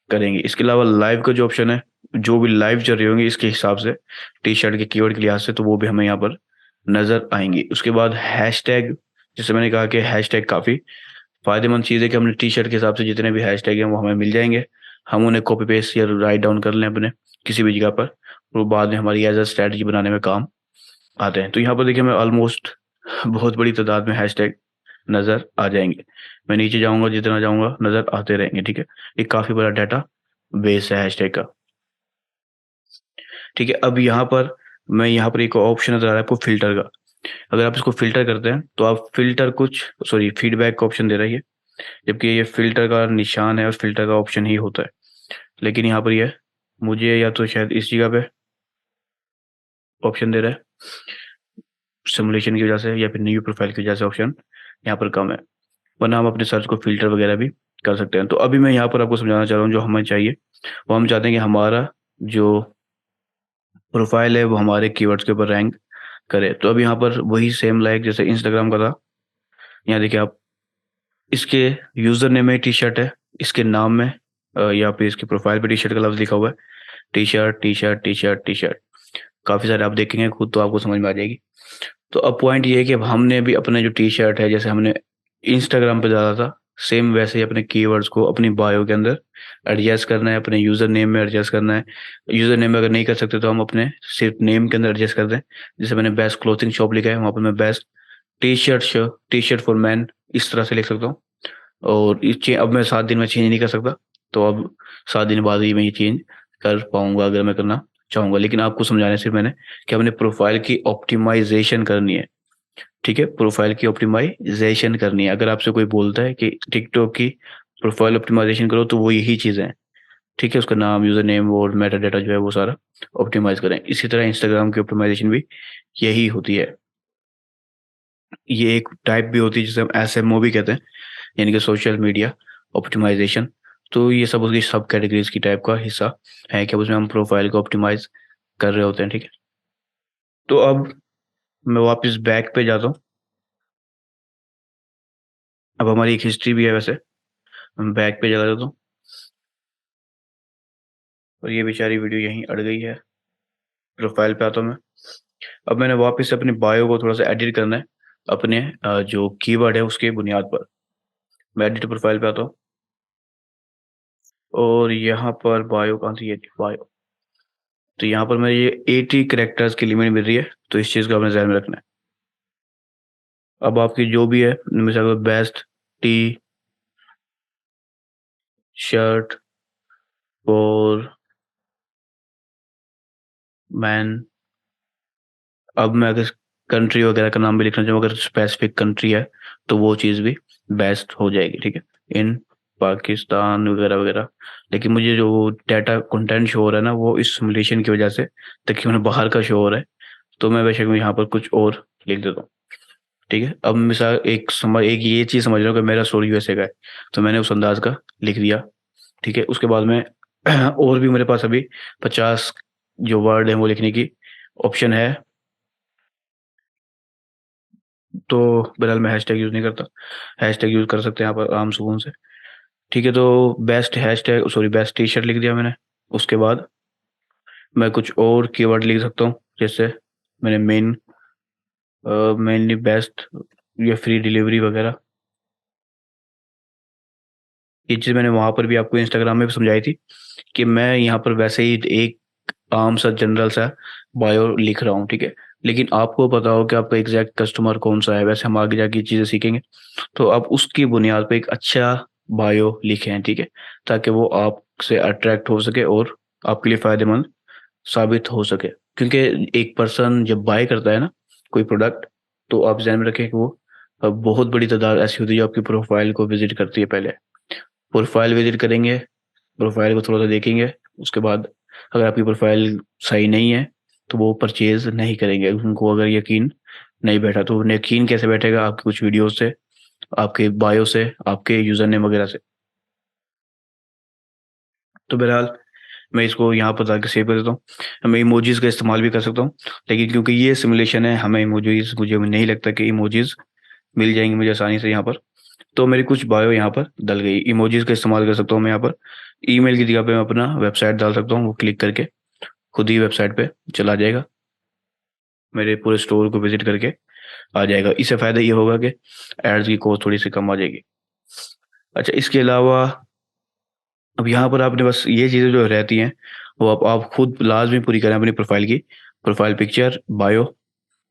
करेंगी। इसके अलावा लाइव का जो ऑप्शन है, जो भी लाइव चल रही होंगी इसके हिसाब से, टी-शर्ट के कीवर्ड के लिहाज से, तो वो भी हमें यहाँ पर नज़र आएँगी। उसके बाद हैशटैग, जैसे मैंने कहा कि हैशटैग काफ़ी फ़ायदेमंद चीज़ है कि हमने टी-शर्ट के हिसाब से जितने भी हैशटैग हैं वो हमें मिल जाएँगे। हम उन्हें कॉपी पेस्ट या राइट डाउन कर लें अपने किसी भी जगह पर, वो बाद में हमारी एज़ अ स्ट्रैटेजी बनाने में काम आते हैं। तो यहाँ पर देखिए हमें ऑलमोस्ट बहुत बड़ी तादाद में हैशटैग नज़र आ जाएँगे। मैं नीचे जाऊँगा, जितना जाऊँगा नज़र आते रहेंगे, ठीक है? ये काफ़ी बड़ा डाटा बेस है हैशटैग का, ठीक है? अब यहाँ पर एक ऑप्शन नज़र आ रहा है आपको फ़िल्टर का। अगर आप इसको फ़िल्टर करते हैं, तो आप फ़िल्टर कुछ सॉरी फीडबैक का ऑप्शन दे रहा है ये, जबकि ये फ़िल्टर का निशान है और फ़िल्टर का ऑप्शन ही होता है। लेकिन यहाँ पर ये मुझे या तो शायद इस जगह पे ऑप्शन दे रहा है, सिमुलेशन की वजह से या फिर न्यू प्रोफ़ाइल की वजह से ऑप्शन यहाँ पर कम है। वरना हम अपने सर्च को फ़िल्टर वगैरह भी कर सकते हैं। तो अभी मैं यहाँ पर आपको समझाना चाह रहा हूँ जो हमें चाहिए, वो हम चाहते हैं कि हमारा जो प्रोफ़ाइल है वो हमारे कीवर्ड्स के ऊपर रैंक करे। तो अब यहाँ पर वही सेम लाइक जैसे इंस्टाग्राम का था, यहाँ देखिए आप, इसके यूज़र नेम में टी-शर्ट है, इसके नाम में या फिर इसके प्रोफ़ाइल पे टी-शर्ट का लफ़्ज़ लिखा हुआ है। टी-शर्ट, टी-शर्ट, टी-शर्ट, टी-शर्ट, काफ़ी सारे आप देखेंगे खुद तो आपको समझ में आ जाएगी। तो अब पॉइंट ये है कि अब हमने भी अपने जो टी-शर्ट है, जैसे हमने इंस्टाग्राम पे डाला था, सेम वैसे ही अपने कीवर्ड्स को अपनी बायो के अंदर एडजस्ट करना है, अपने यूज़र नेम में एडजस्ट करना है। यूज़र नेम में अगर नहीं कर सकते तो हम अपने सिर्फ़ नेम के अंदर एडजस्ट कर दें। जैसे मैंने बेस्ट क्लॉथिंग शॉप लिखा है, वहाँ पर मैं बेस्ट टी-शर्ट फॉर मेन इस तरह से लिख सकता हूँ। और ये चे अब मैं 7 दिन में चेंज नहीं कर सकता, तो अब 7 दिन बाद ही मैं ये चेंज कर पाऊँगा अगर मैं करना चाहूँगा। लेकिन आपको समझाने सिर्फ़ मैंने कि हमने प्रोफ़ाइल की ऑप्टिमाइज़ेशन करनी है, ठीक है? प्रोफ़ाइल की ऑप्टिमाइज़ेशन करनी है। अगर आपसे कोई बोलता है कि टिकटॉक की प्रोफ़ाइल ऑप्टिमाइज़ेशन करो, तो वो यही चीज़ें हैं, ठीक है? उसका नाम, यूज़र नेम और मेटा डेटा जो है वो सारा ऑप्टिमाइज़ करें। इसी तरह इंस्टाग्राम की ऑप्टिमाइज़ेशन भी यही होती है। ये एक टाइप भी होती है जिसे हम एसएमओ भी कहते हैं, यानी कि सोशल मीडिया ऑप्टिमाइज़ेशन। तो ये सब उसकी सब कैटेगरीज़ की टाइप का हिस्सा है कि उसमें हम प्रोफ़ाइल को ऑप्टिमाइज़ कर रहे होते हैं, ठीक है? तो अब मैं वापस बैक पे जाता हूँ। अब हमारी एक हिस्ट्री भी है वैसे। मैं बैक पे चला जाता हूँ और ये बेचारी वीडियो यहीं अड़ गई है। प्रोफ़ाइल पे आता हूँ मैं। अब मैंने वापस से अपनी बायो को थोड़ा-सा एडिट करना है, अपने जो कीवर्ड है उसके बुनियाद पर। मैं एडिट प्रोफाइल पे आता हूँ और यहाँ पर बायो कहाँ थी, ये बायो। तो यहाँ पर मेरे ये 80 कैरेक्टर्स की लिमिट मिल रही है, तो इस चीज़ को अपने ध्यान में रखना है। अब आपकी जो भी है, मिसाल बेस्ट टी शर्ट और मैन। अब मैं अगर कंट्री वगैरह का नाम भी लिखना चाहूँ, अगर स्पेसिफिक कंट्री है तो वो चीज़ भी बेस्ट हो जाएगी, ठीक है, इन पाकिस्तान वगैरह वगैरह। लेकिन मुझे जो डाटा कंटेंट शो हो रहा है ना, वो इस सिमुलेशन की वजह से तकरीबन बाहर का शो हो रहा है, तो मैं बेशक मैं यहाँ पर कुछ और लिख देता हूँ। ठीक है, अब मिसाल एक ये चीज़ समझ रहा हूँ कि मेरा स्टोरी यूएसए का है, तो मैंने उस अंदाज का लिख दिया। ठीक है, उसके बाद में और भी मेरे पास अभी 50 जो वर्ड है वो लिखने की ऑप्शन है, तो बहरहाल मैं हैशटैग यूज़ नहीं करता। हैशटैग यूज़ कर सकते हैं यहाँ पर आराम सुकून से। ठीक है, तो best hashtag sorry best T shirt लिख दिया मैंने। उसके बाद मैं कुछ और कीवर्ड लिख सकता हूँ, जैसे मैंने मेनली बेस्ट या फ्री डिलीवरी वगैरह। ये चीज़ मैंने वहाँ पर भी आपको इंस्टाग्राम में भी समझाई थी कि मैं यहाँ पर वैसे ही एक आम सा जनरल सा बायो लिख रहा हूँ, ठीक है। लेकिन आपको पता हो कि आपका एग्जैक्ट कस्टमर कौन सा है, वैसे हम आगे जाके ये चीज़ें सीखेंगे। तो आप उसकी बुनियाद पे एक अच्छा बायो लिखें, ठीक है, ताकि वो आपसे अट्रैक्ट हो सके और आपके लिए फ़ायदेमंद साबित हो सके। क्योंकि एक पर्सन जब बाय करता है ना कोई प्रोडक्ट, तो आप ध्यान में रखें कि वो बहुत बड़ी तादाद ऐसी होती है जो आपकी प्रोफाइल को विजिट करती है। पहले प्रोफाइल विजिट करेंगे, प्रोफाइल को थोड़ा सा देखेंगे, उसके बाद अगर आपकी प्रोफाइल सही नहीं है तो वो परचेज नहीं करेंगे। उनको अगर यकीन नहीं बैठा, तो उन्हें यकीन कैसे बैठेगा? आपकी कुछ वीडियो से, आपके बायो से, आपके यूजर नेम वगैरह से। तो बहरहाल मैं इसको यहाँ पर जाकर सेव कर देता हूँ। मैं इमोजीज का इस्तेमाल भी कर सकता हूँ, लेकिन क्योंकि ये सिमुलेशन है, हमें इमोजीज मुझे नहीं लगता कि इमोजीज मिल जाएंगे मुझे आसानी से यहाँ पर। तो मेरी कुछ बायो यहाँ पर डल गई। इमोजीज का इस्तेमाल कर सकता हूँ मैं यहाँ पर। ईमेल की जगह पे मैं अपना वेबसाइट डाल सकता हूँ, वो क्लिक करके खुद ही वेबसाइट पे चला जाएगा, मेरे पूरे स्टोर को विजिट करके आ जाएगा। इससे फ़ायदा ये होगा कि एड्स की कॉस्ट थोड़ी सी कम आ जाएगी। अच्छा, इसके अलावा अब यहाँ पर आपने बस ये चीज़ें जो रहती हैं वो आप खुद लाजमी पूरी करें अपनी प्रोफाइल की। प्रोफाइल पिक्चर, बायो,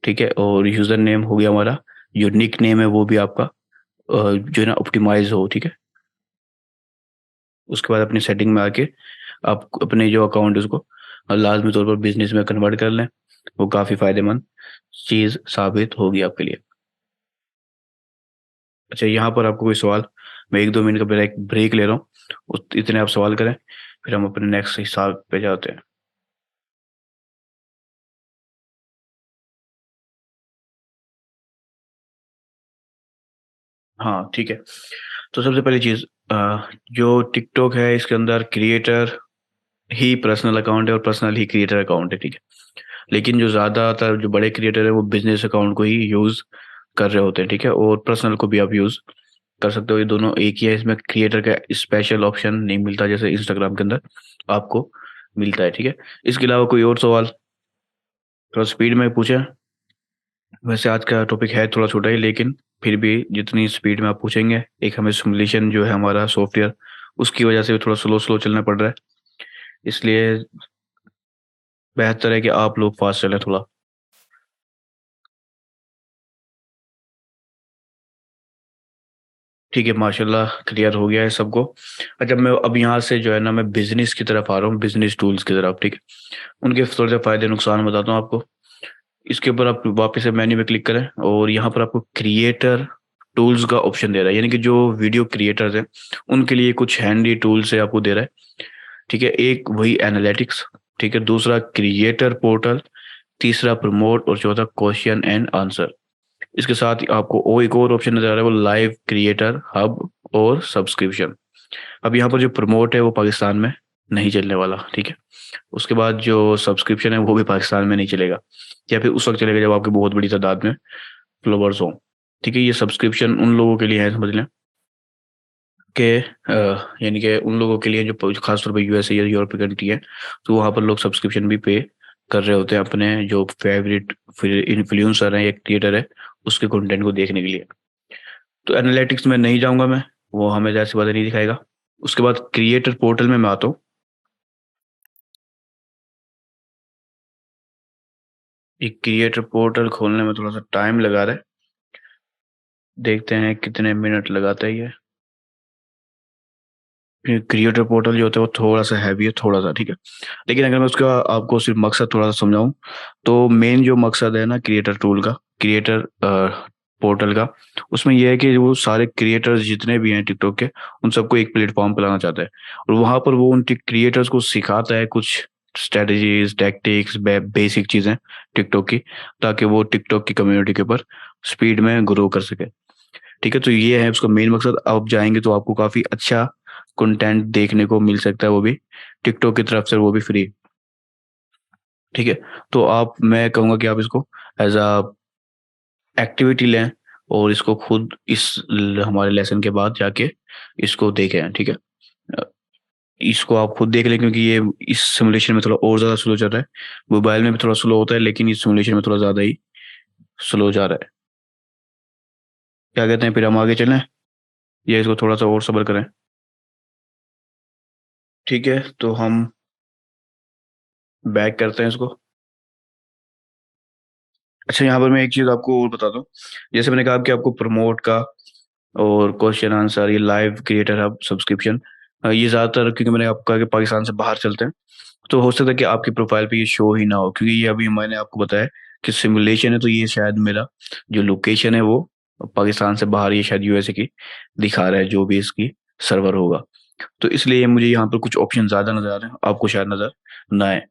ठीक है, और यूज़र नेम हो गया हमारा, जो निक नेम है वो भी आपका जो है ना ऑप्टिमाइज हो, ठीक है। उसके बाद अपनी सेटिंग में आके आप अपने जो अकाउंट है उसको लाजमी तौर पर बिजनेस में कन्वर्ट कर लें। वो काफ़ी फ़ायदेमंद चीज़ साबित होगी आपके लिए। अच्छा, यहाँ पर आपको कोई सवाल? मैं 1-2 मिनट का ब्रेक ब्रेक ले रहा हूँ, इतने आप सवाल करें, फिर हम अपने नेक्स्ट हिसाब पे जाते हैं। हाँ, ठीक है। तो सबसे पहली चीज़, जो टिकटॉक है इसके अंदर क्रिएटर ही पर्सनल अकाउंट है और पर्सनल ही क्रिएटर अकाउंट है, ठीक है। लेकिन जो ज़्यादातर जो बड़े क्रिएटर है वो बिजनेस अकाउंट को ही यूज़ कर रहे होते हैं, ठीक है, और पर्सनल को भी आप यूज़ कर सकते हो। ये दोनों एक ही है, इसमें क्रिएटर का स्पेशल ऑप्शन नहीं मिलता जैसे इंस्टाग्राम के अंदर आपको मिलता है, ठीक है। इसके अलावा कोई और सवाल? थोड़ा स्पीड में पूछें। वैसे आज का टॉपिक है थोड़ा छोटा ही, लेकिन फिर भी जितनी स्पीड में आप पूछेंगे, एक हमें सिमुलेशन जो है हमारा सॉफ्टवेयर, उसकी वजह से थोड़ा स्लो स्लो चलना पड़ रहा है, इसलिए बेहतर है कि आप लोग फास्ट चलें थोड़ा। ठीक है, माशाल्लाह क्लियर हो गया है सबको। अच्छा, मैं अब यहाँ से जो है ना मैं बिजनेस की तरफ आ रहा हूँ, बिजनेस टूल्स की तरफ, ठीक है। उनके थोड़े से फायदे नुकसान बताता हूँ आपको। इसके ऊपर आप वापस से मेन्यू में क्लिक करें और यहाँ पर आपको क्रिएटर टूल्स का ऑप्शन दे रहा है, यानी कि जो वीडियो क्रिएटर्स हैं उनके लिए कुछ हैंडी टूल्स है आपको दे रहा है, ठीक है। एक वही एनालिटिक्स, ठीक है, दूसरा क्रिएटर पोर्टल, तीसरा प्रमोट और चौथा क्वेश्चन एंड आंसर। इसके साथ ही आपको एक और ऑप्शन नजर आ रहा है, वो लाइव क्रिएटर हब और सब्सक्रिप्शन। अब यहाँ पर जो प्रमोट है वो पाकिस्तान में नहीं चलने वाला, ठीक है। उसके बाद जो सब्सक्रिप्शन है वो भी पाकिस्तान में नहीं चलेगा, या फिर उस वक्त चलेगा जब आपकी बहुत बड़ी तादाद में फॉलोवर्स हों, ठीक है। ये सब्सक्रिप्शन उन लोगों के लिए है, समझ लें कि यानी कि उन लोगों के लिए जो खासतौर पर यूएसए या यूरोप की कंट्री है, तो वहाँ पर लोग सब्सक्रिप्शन भी पे कर रहे होते हैं अपने जो फेवरेट इन्फ्लुएंसर हैं या क्रिएटर है उसके कंटेंट को देखने के लिए। तो एनालिटिक्स में नहीं जाऊंगा मैं, वो हमें जैसी बातें नहीं दिखाएगा। उसके बाद क्रिएटर पोर्टल में मैं आता हूँ। ये क्रिएटर पोर्टल खोलने में थोड़ा सा टाइम लगा रहा है, देखते हैं कितने मिनट लगाता है ये। क्रिएटर पोर्टल जो होता है वो थोड़ा सा हैवी है, थोड़ा सा, ठीक है। लेकिन अगर मैं उसका आपको सिर्फ मकसद थोड़ा सा समझाऊं, तो मेन जो मकसद है ना क्रिएटर टूल का, क्रिएटर पोर्टल का, उसमें यह है कि वो सारे क्रिएटर्स जितने भी हैं टिकटॉक के, उन सबको एक प्लेटफॉर्म पर लाना चाहता है। और वहां पर वो उन क्रिएटर्स को सिखाता है कुछ स्ट्रेटजीज, टैक्टिक्स, बेसिक चीजें टिकटॉक की, ताकि वो टिकटॉक की कम्युनिटी के ऊपर स्पीड में ग्रो कर सके। ठीक है, तो ये है उसका मेन मकसद। आप जाएंगे तो आपको काफी अच्छा कंटेंट देखने को मिल सकता है, वो भी टिकटॉक की तरफ से, वो भी फ्री। ठीक है, तो आप, मैं कहूँगा कि आप इसको एज अ एक्टिविटी लें, और इसको खुद हमारे लेसन के बाद जाके इसको देखें। ठीक है, अ, इसको आप खुद देख लें, क्योंकि ये इस सिमुलेशन में थोड़ा और ज़्यादा स्लो चल रहा है। मोबाइल में भी थोड़ा स्लो होता है, लेकिन इस सिमुलेशन में थोड़ा ज़्यादा ही स्लो जा रहा है। क्या कहते हैं, फिर हम आगे चलें या इसको थोड़ा सा और सब्र करें? ठीक है, तो हम बैक करते हैं इसको। अच्छा, यहाँ पर मैं एक चीज़ आपको और बता दूं। जैसे मैंने कहा कि आपको प्रमोट का और क्वेश्चन आंसर, ये लाइव क्रिएटर हब सब्सक्रिप्शन, ये ज़्यादातर, क्योंकि मैंने आपको कहा कि पाकिस्तान से बाहर चलते हैं, तो हो सकता है कि आपकी प्रोफाइल पे ये शो ही ना हो, क्योंकि ये अभी मैंने आपको बताया कि सिमुलेशन है, तो ये शायद मेरा जो लोकेशन है वो पाकिस्तान से बाहर, ये शायद यूएसए की दिखा रहा है, जो भी इसकी सर्वर होगा। तो इसलिए मुझे यहाँ पर कुछ ऑप्शन ज़्यादा नज़र आ रहे हैं, आपको शायद नज़र ना आए।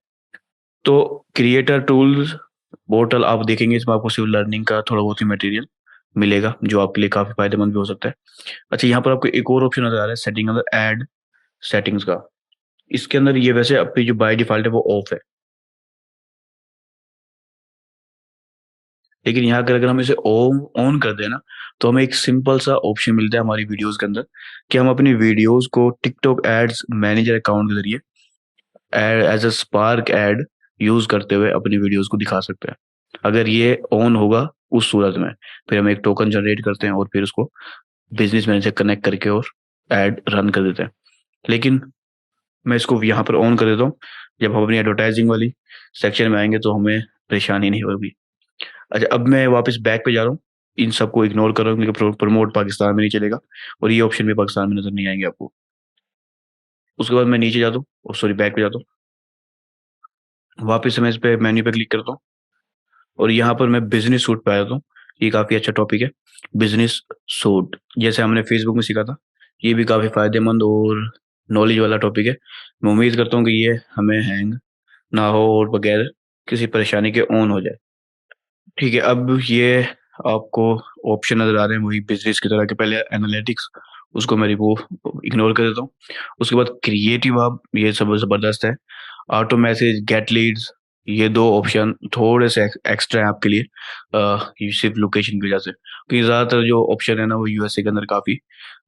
तो क्रिएटर टूल्स पोर्टल आप देखेंगे, इसमें आपको सिर्फ लर्निंग का थोड़ा बहुत ही मटेरियल मिलेगा, जो आपके लिए काफ़ी फायदेमंद भी हो सकता है। अच्छा, यहाँ पर आपको एक और ऑप्शन नज़र आ रहा है, सेटिंग अंदर ऐड सेटिंग्स का। इसके अंदर ये वैसे अपनी जो बाय डिफ़ॉल्ट है वो ऑफ है, लेकिन यहाँ अगर अगर हम इसे ऑन ऑन कर दें ना, तो हमें एक सिंपल सा ऑप्शन मिलता है हमारी वीडियोस के अंदर, कि हम अपनी वीडियोस को टिकटॉक एड्स मैनेजर अकाउंट के जरिए as a spark ad use करते हुए अपनी वीडियोस को दिखा सकते हैं। अगर ये ऑन होगा उस सूरत में, फिर हम एक टोकन जनरेट करते हैं और फिर उसको बिजनेस मैनेजर कनेक्ट करके और ऐड रन कर देते हैं। लेकिन मैं इसको यहाँ पर ऑन कर देता हूँ, जब हम अपनी एडवर्टाइजिंग वाली सेक्शन में आएंगे तो हमें परेशानी नहीं होगी। अच्छा, अब मैं वापस बैक पे जा रहा हूँ, इन सबको इग्नोर कर रहा हूँ, क्योंकि प्रमोट पाकिस्तान में नहीं चलेगा, और ये ऑप्शन भी पाकिस्तान में नजर नहीं आएंगे आपको। उसके बाद मैं नीचे जाता हूँ, सॉरी बैक पे जाता हूँ, वापस से मैं इस पे मेन्यू पे क्लिक करता हूँ, और यहाँ पर मैं बिजनेस सूट पे आ जाता हूँ। ये काफ़ी अच्छा टॉपिक है, बिजनेस सूट, जैसे हमने फेसबुक में सीखा था। ये भी काफ़ी फायदेमंद और नॉलेज वाला टॉपिक है। मैं उम्मीद करता हूँ कि ये हमें हैंग ना हो और बगैर किसी परेशानी के ऑन हो जाए। ठीक है, अब ये आपको ऑप्शन नजर आ रहे हैं वही बिजनेस की तरह के, पहले एनालिटिक्स, उसको मैं रिमूव इग्नोर कर देता हूँ। उसके बाद क्रिएटिव हब, ये सब जबरदस्त है। ऑटो मैसेज, गेट लीड्स, ये दो ऑप्शन थोड़े से एक्स्ट्रा है आपके लिए, ये सिर्फ लोकेशन की वजह से, क्योंकि ज़्यादातर जो ऑप्शन है ना वो यूएसए के अंदर काफ़ी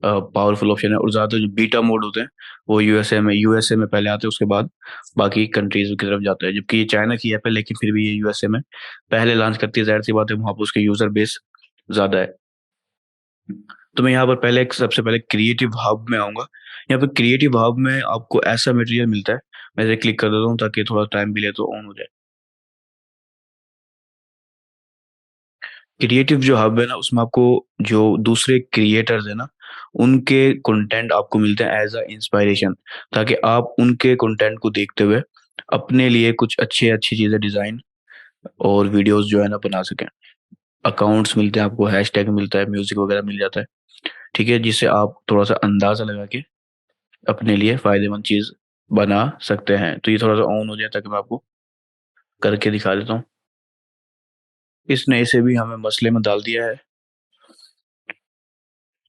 पावरफुल ऑप्शन है, और ज़्यादातर जो बीटा मोड होते हैं वो यूएसए में पहले आते हैं, उसके बाद बाकी कंट्रीज की तरफ जाता है। जबकि ये चाइना की ऐप है, लेकिन फिर भी ये यूएसए में पहले लॉन्च करती है, जाहिर सी बात है वहाँ पर उसके यूजर बेस ज़्यादा है। तो मैं यहाँ पर पहले सबसे पहले क्रिएटिव हब में आऊँगा। यहाँ पर क्रिएटिव हब में आपको ऐसा मटेरियल मिलता है, मैं इसे क्लिक कर देता हूँ ताकि थोड़ा टाइम भी ले तो ऑन हो जाए। क्रिएटिव जो हब है ना, उसमें आपको जो दूसरे क्रिएटर्स है ना, उनके कंटेंट आपको मिलते हैं एज अ इंस्पायरेशन, ताकि आप उनके कंटेंट को देखते हुए अपने लिए कुछ अच्छे अच्छी चीज़ें डिज़ाइन और वीडियोस जो है ना बना सकें। अकाउंट्स मिलते हैं आपको, हैशटैग मिलता है, म्यूजिक वगैरह मिल जाता है। ठीक है, जिससे आप थोड़ा सा अंदाजा लगा के अपने लिए फायदेमंद चीज़ बना सकते हैं। तो ये थोड़ा सा ऑन हो जाए ताकि मैं आपको करके दिखा देता हूँ। इसने इसे भी हमें मसले में डाल दिया है,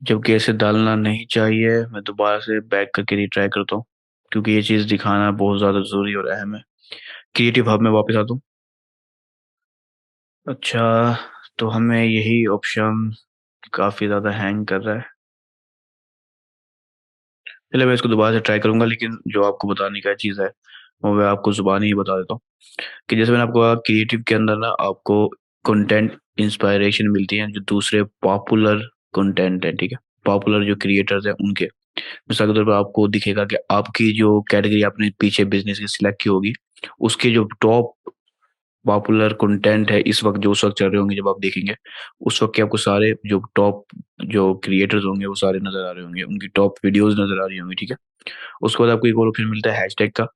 जबकि ऐसे डालना नहीं चाहिए। मैं दोबारा से बैक करके रिट्राई करता हूँ, क्योंकि ये चीज़ दिखाना बहुत ज़्यादा ज़रूरी और अहम है। क्रिएटिव हब में वापस आता हूँ। अच्छा, तो हमें यही ऑप्शन काफ़ी ज़्यादा हैंग कर रहा है। चलिए मैं इसको दोबारा से ट्राई करूंगा, लेकिन जो आपको बताने का चीज़ है वो मैं आपको ज़ुबानी ही बता देता हूँ। कि जैसे मैंने आपको कहा, क्रिएटिव के अंदर ना आपको कंटेंट इंस्पायरेशन मिलती है जो दूसरे पॉपुलर कंटेंट है, ठीक है, पॉपुलर जो क्रिएटर्स हैं उनके। मिसाल के तौर पर आपको दिखेगा कि आपकी जो कैटेगरी आपने पीछे बिजनेस की सिलेक्ट की होगी, उसके जो टॉप पॉपुलर कंटेंट है इस वक्त, जो उस वक्त चल रहे होंगे, जब आप देखेंगे उस वक्त के आपको सारे जो टॉप जो क्रिएटर्स होंगे वो सारे नजर आ रहे होंगे, उनकी टॉप वीडियोस नजर आ रही होंगी, ठीक है। उसके बाद आपको एक और ऑप्शन मिलता है हैशटैग का।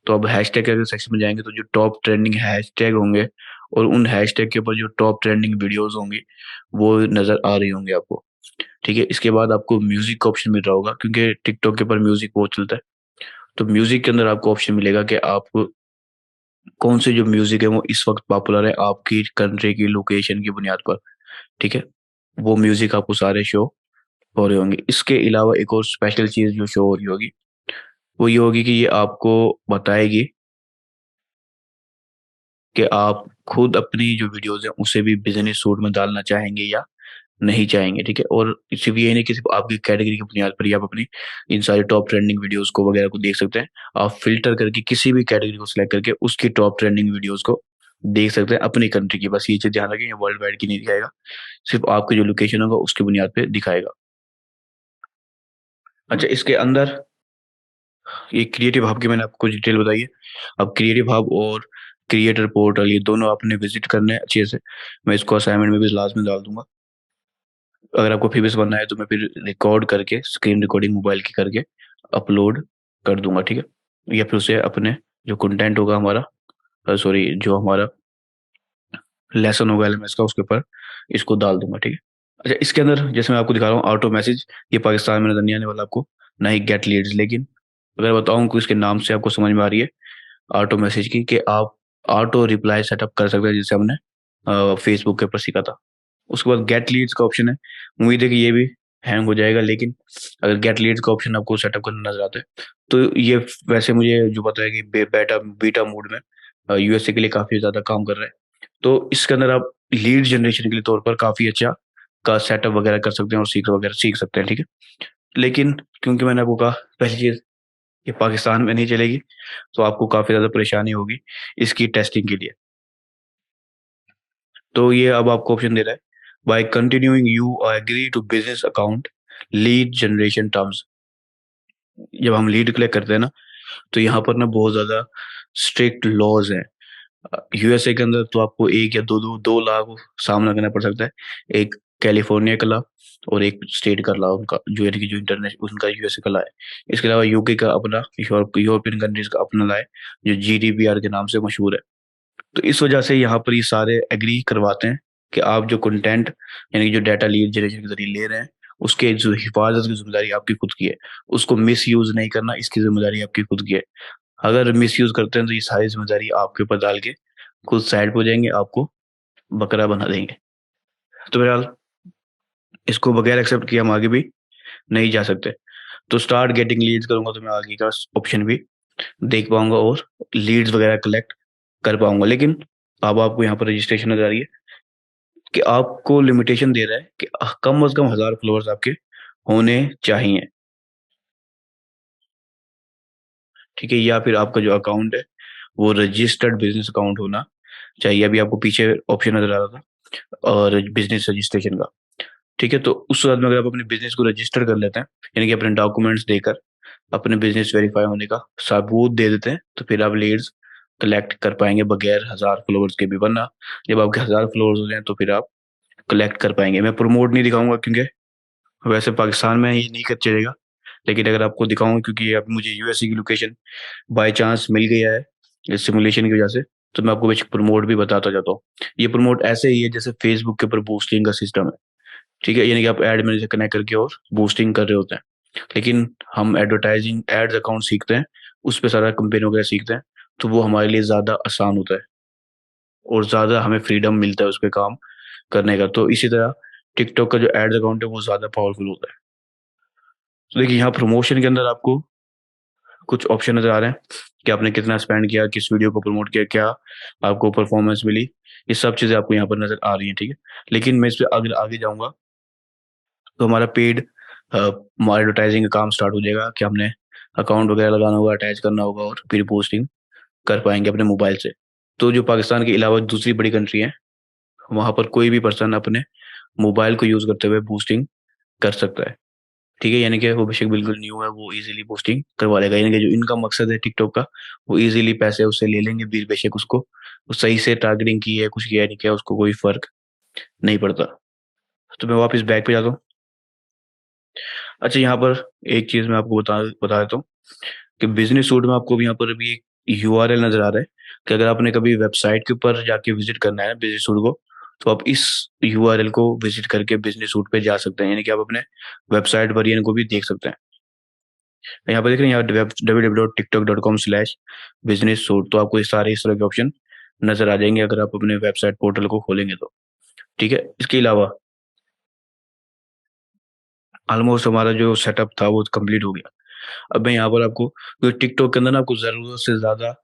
तो अब हैशटैग के अगर सेक्शन में जाएंगे तो जो टॉप ट्रेंडिंग हैशटैग होंगे और उन हैशटैग के ऊपर जो टॉप ट्रेंडिंग वीडियोस होंगी वो नजर आ रही होंगी आपको, ठीक है। इसके बाद आपको म्यूजिक का ऑप्शन मिल रहा होगा, क्योंकि टिकटॉक के ऊपर म्यूजिक बहुत चलता है। तो म्यूजिक के अंदर आपको ऑप्शन मिलेगा कि आप कौन से जो म्यूजिक है वो इस वक्त पॉपुलर है आपकी कंट्री की लोकेशन की बुनियाद पर, ठीक है। वो म्यूजिक आपको सारे शो हो रहे होंगे। इसके अलावा एक और स्पेशल चीज जो शो हो रही होगी वो ये होगी कि ये आपको बताएगी कि आप खुद अपनी जो वीडियोस है उसे भी बिजनेस सूट में डालना चाहेंगे या नहीं चाहेंगे, ठीक है। और सिर्फ ये नहीं कि सिर्फ आपकी कैटेगरी की बुनियाद पर ही आप अपनी इन सारी टॉप ट्रेंडिंग वीडियोस को वगैरह को देख सकते हैं। आप फिल्टर करके किसी भी कैटेगरी को सिलेक्ट करके उसकी टॉप ट्रेंडिंग वीडियोस को देख सकते हैं अपनी कंट्री की। बस ये चीज ध्यान रखें, वर्ल्ड वाइड की नहीं दिखाएगा, सिर्फ आपकी जो लोकेशन होगा उसकी बुनियाद पे दिखाएगा। अच्छा, इसके अंदर ये क्रिएटिव हब की मैंने आपको कुछ डिटेल बताई है। अब क्रिएटिव हब और क्रिएटर पोर्टल ये दोनों आपने विजिट करने हैं अच्छे से। मैं इसको असाइनमेंट में भी लास्ट में डाल दूंगा। अगर आपको फिर भी बनना है तो मैं फिर रिकॉर्ड करके स्क्रीन रिकॉर्डिंग मोबाइल की करके अपलोड कर दूंगा, ठीक है। या फिर उसे अपने जो कंटेंट होगा हमारा, सॉरी, जो हमारा लेसन होगा एलएमएस का, उसके ऊपर इसको डाल दूंगा, ठीक है। अच्छा, इसके अंदर जैसे मैं आपको दिखा रहा हूँ ऑटो मैसेज, ये पाकिस्तान में नजर नहीं आने वाला आपको, ना ही गेट लीड्स। लेकिन अगर बताऊं कि इसके नाम से आपको समझ में आ रही है ऑटो मैसेज की, कि आप ऑटो रिप्लाई सेटअप कर सकते हैं जैसे हमने फेसबुक के ऊपर सीखा था। उसके बाद गेट लीड्स का ऑप्शन है। उम्मीद है कि ये भी हैंग हो जाएगा, लेकिन अगर गेट लीड्स का ऑप्शन आपको सेटअप करना नजर आता है तो ये वैसे मुझे जो पता है कि बेटा बीटा मोड में यूएसए के लिए काफी ज्यादा काम कर रहा है। तो इसके अंदर आप लीड जनरेशन के लिए तौर पर काफी अच्छा का सेटअप वगैरह कर सकते हैं और सीख सकते हैं, ठीक है। लेकिन क्योंकि मैंने आपको कहा पहली चीज, ये पाकिस्तान में नहीं चलेगी, तो आपको काफी ज्यादा परेशानी होगी इसकी टेस्टिंग के लिए। तो ये अब आपको ऑप्शन दे रहा है, by continuing you agree to business account lead generation terms. जब हम लीड क्लिक करते हैं ना, तो यहाँ पर ना बहुत ज्यादा स्ट्रिक्ट लॉज हैं। यूएसए के अंदर तो आपको एक या दो लाख सामना करना पड़ सकता है। एक कैलिफोर्निया का लॉ और एक स्टेट का लॉ उनका, जो यानी कि जो इंटरनेशनल उनका यूएसए का लॉ है। इसके अलावा यूके का अपना, यूरोपियन कंट्रीज का अपना लॉ है जो जीडीपीआर के नाम से मशहूर है। तो इस वजह से यहाँ पर ये सारे एग्री करवाते हैं कि आप जो कंटेंट यानी कि जो डाटा लीड जनरेशन के जरिए ले रहे हैं उसके जो हिफाजत की जिम्मेदारी आपकी खुद की है। उसको मिस यूज नहीं करना, इसकी जिम्मेदारी आपकी खुद की है। अगर मिस यूज करते हैं तो ये सारी जिम्मेदारी आपके ऊपर डाल के खुद साइड पे हो जाएंगे, आपको बकरा बना देंगे। तो बहरहाल इसको बगैर एक्सेप्ट किए हम आगे भी नहीं जा सकते। तो स्टार्ट गेटिंग लीड्स करूंगा तो मैं आगे का ऑप्शन भी देख पाऊंगा और लीड्स वगैरह कलेक्ट कर पाऊंगा। लेकिन अब आपको यहाँ पर रजिस्ट्रेशन नजर आ रही है कि आपको लिमिटेशन दे रहा है कि कम से कम 1000 फॉलोअर्स आपके होने चाहिए, ठीक है। या फिर आपका जो अकाउंट है वो रजिस्टर्ड बिजनेस अकाउंट होना चाहिए। अभी आपको पीछे ऑप्शन नजर आ रहा था और बिजनेस रजिस्ट्रेशन का, ठीक है। तो उस सूरत में अगर आप अपने बिजनेस को रजिस्टर कर लेते हैं, यानी कि अपने डॉक्यूमेंट्स देकर अपने बिजनेस वेरीफाई होने का सबूत दे देते हैं, तो फिर आप लीड्स कलेक्ट कर पाएंगे बगैर 1000 फॉलोअर्स के भी। वरना जब आपके 1000 फॉलोअर्स हो जाए तो फिर आप कलेक्ट कर पाएंगे। मैं प्रमोट नहीं दिखाऊंगा क्योंकि वैसे पाकिस्तान में ये नहीं कर चलेगा, लेकिन अगर आपको दिखाऊंगा क्योंकि अब मुझे यूएसए की लोकेशन बाय चांस मिल गया है इस सिमुलेशन की वजह से, तो मैं आपको कुछ प्रमोट भी बताता जाता हूँ। ये प्रमोट ऐसे ही है जैसे फेसबुक के ऊपर बूस्टिंग का सिस्टम है, ठीक है। यानी कि आप एड मैनेजर कनेक्ट करके और बूस्टिंग कर रहे होते हैं। लेकिन हम एडवर्टाइजिंग एड्स अकाउंट सीखते हैं, उस पर सारा कंपेन वगैरह सीखते हैं, तो वो हमारे लिए ज़्यादा आसान होता है और ज़्यादा हमें फ्रीडम मिलता है उस पर काम करने का। तो इसी तरह टिकटॉक का जो एड्स अकाउंट है वो ज़्यादा पावरफुल होता है। तो देखिए यहाँ प्रमोशन के अंदर आपको कुछ ऑप्शन नजर आ रहे हैं कि आपने कितना स्पेंड किया, किस वीडियो को प्रमोट किया, क्या आपको परफॉर्मेंस मिली, ये सब चीज़ें आपको यहाँ पर नजर आ रही हैं, ठीक है। लेकिन मैं इस पर अगर आगे जाऊँगा तो हमारा पेड एडवर्टाइजिंग का काम स्टार्ट हो जाएगा कि हमने अकाउंट वगैरह लगाना होगा, अटैच करना होगा और फिर पोस्टिंग कर पाएंगे अपने मोबाइल से। तो जो पाकिस्तान के अलावा दूसरी बड़ी कंट्री है वहाँ पर कोई भी पर्सन अपने मोबाइल को यूज़ करते हुए बूस्टिंग कर सकता है। ठीक है? यानी कि वो बेशक बिल्कुल न्यू है, वो ईज़िली बूस्टिंग करवा लेगा। यानी कि जो इनका मकसद है टिकटॉक का, वो ईज़िली पैसे उससे ले लेंगे, बी बेशक उसको वो सही से टारगेटिंग की है, कुछ किया नहीं किया, उसको कोई फ़र्क नहीं पड़ता। तो मैं वापस बैक पे जाता हूँ। अच्छा, यहाँ पर एक चीज़ मैं आपको बता देता हूँ कि बिज़नेस सूट में आपको भी यहाँ पर भी एक यूआरएल नज़र आ रहा है कि अगर आपने कभी वेबसाइट के ऊपर जाके विज़िट करना है बिज़नेस सूट को, तो आप इस यूआरएल को विज़िट करके बिज़नेस सूट पे जा सकते हैं। यानी कि आप अपने वेबसाइट वेरिएंट को भी देख सकते हैं। यहाँ पे देख रहे हैं, यहाँ www.tiktok.com/business सूट, तो आपको ये सारे इस तरह के ऑप्शन नज़र आ जाएँगे अगर आप अपने वेबसाइट पोर्टल को खोलेंगे तो। ठीक है? इसके अलावा ऑलमोस्ट हमारा जो सेटअप था वो कंप्लीट हो गया। अब मैं यहाँ पर आपको, क्योंकि टिकटॉक के अंदर ना आपको ज़रूरत से ज़्यादा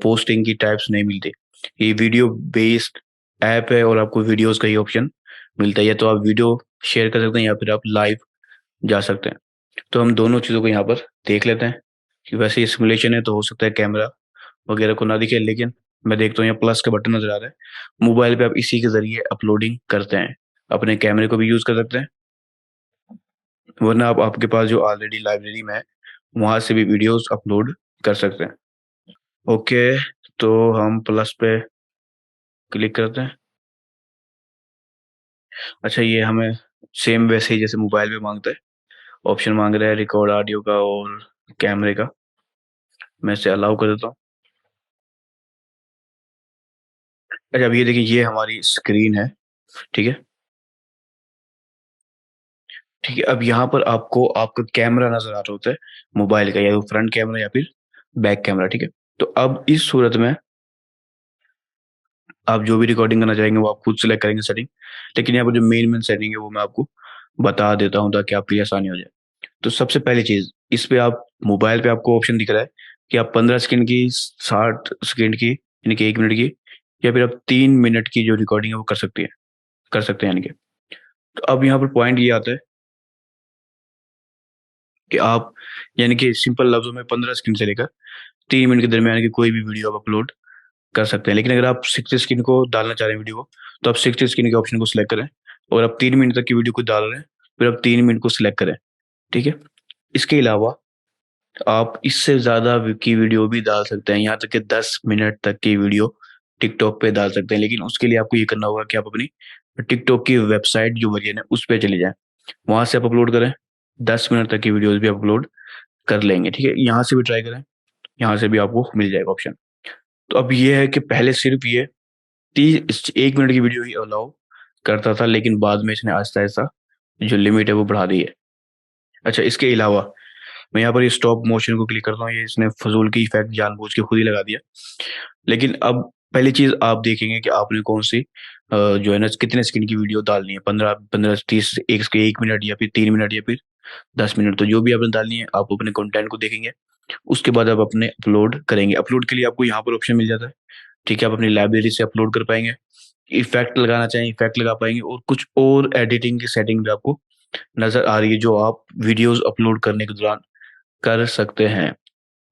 पोस्टिंग की टाइप्स नहीं मिलती। ये वीडियो बेस्ड ऐप है और आपको वीडियोज़ का ही ऑप्शन मिलता है। या तो आप वीडियो शेयर कर सकते हैं या फिर आप लाइव जा सकते हैं। तो हम दोनों चीज़ों को यहाँ पर देख लेते हैं कि वैसे ये सिमुलेशन है तो हो सकता है कैमरा वगैरह को ना दिखे, लेकिन मैं देखता हूँ यहाँ प्लस का बटन नज़र आ रहा है। मोबाइल पे आप इसी के ज़रिए अपलोडिंग करते हैं। अपने कैमरे को भी यूज़ कर सकते हैं, वरना आप आपके पास जो ऑलरेडी लाइब्रेरी में है, वहाँ से भी वीडियोज़ अपलोड कर सकते हैं। ओके, तो हम प्लस पे क्लिक करते हैं। अच्छा, ये हमें सेम वैसे ही जैसे मोबाइल पे माँगता है, ऑप्शन माँग रहा है रिकॉर्ड ऑडियो का और कैमरे का। मैं इसे अलाउ कर देता हूँ। अच्छा, अब ये देखिए, ये हमारी स्क्रीन है, ठीक है? ठीक है, अब यहाँ पर आपको आपका कैमरा नज़र आ रहा होता है मोबाइल का, या तो फ्रंट कैमरा या फिर बैक कैमरा, ठीक है? तो अब इस सूरत में आप जो भी रिकॉर्डिंग करना चाहेंगे वो आप खुद सेलेक्ट करेंगे सेटिंग। लेकिन यहाँ पर जो मेन सेटिंग है वो मैं आपको बता देता हूँ ताकि आपके लिए आसानी हो जाए। तो सबसे पहली चीज़, इस पे आप मोबाइल पे आपको ऑप्शन दिख रहा है कि आप 15 सेकंड की, 60 सेकंड की, यानी कि 1 मिनट की, या फिर आप 3 मिनट की जो रिकॉर्डिंग है वो कर सकते हैं यानी कि। तो अब यहाँ पर पॉइंट ये आता है कि आप, यानी कि सिंपल लफ्ज़ों में 15 सेकंड से लेकर 3 मिनट के दरमियान की कोई भी वीडियो आप अपलोड कर सकते हैं। लेकिन अगर आप 60 सेकंड को डालना चाह रहे हैं वीडियो को, तो आप 60 सेकंड के ऑप्शन को सिलेक्ट करें और आप 3 मिनट तक की वीडियो को डाल रहे हैं, फिर आप 3 मिनट को सिलेक्ट करें, ठीक है? इसके अलावा आप इससे ज़्यादा की वीडियो भी डाल सकते हैं, यहाँ तक कि 10 मिनट तक की वीडियो टिकटॉक पे डाल सकते हैं। लेकिन उसके लिए आपको ये करना होगा कि आप अपनी टिकटॉक की वेबसाइट जो वर्ज़न है, उस पे चले जाएँ। वहाँ से आप अपलोड करें, 10 मिनट तक की वीडियोज़ भी अपलोड कर लेंगे, ठीक है? यहाँ से भी ट्राई करें, यहाँ से भी आपको मिल जाएगा ऑप्शन। तो अब ये है कि पहले सिर्फ़ ये 1 मिनट की वीडियो ही अलाउ करता था, लेकिन बाद में इसने आहिस्ता-आहिस्ता जो लिमिट है वो बढ़ा दी है। अच्छा, इसके अलावा मैं यहाँ पर ये स्टॉप मोशन को क्लिक करता हूँ, ये इसने फ़िज़ूल की इफ़ेक्ट जानबूझ के खुद ही लगा दिया। लेकिन अब पहली चीज़ आप देखेंगे कि आपने कौन-सी जो है ना कितने सेकंड की वीडियो डालनी है, 15, 30, 1 मिनट या फिर 3 मिनट या फिर 10 मिनट, तो जो भी आपने डालनी है, आप अपने कंटेंट को देखेंगे। उसके बाद आप अपने अपलोड करेंगे। अपलोड के लिए आपको यहाँ पर ऑप्शन मिल जाता है, ठीक है? आप अपनी लाइब्रेरी से अपलोड कर पाएँगे। इफ़ेक्ट लगाना चाहें, इफ़ेक्ट लगा पाएँगे, और कुछ और एडिटिंग की सेटिंग भी आपको नज़र आ रही है, जो आप वीडियोज़ अपलोड करने के दौरान कर सकते हैं।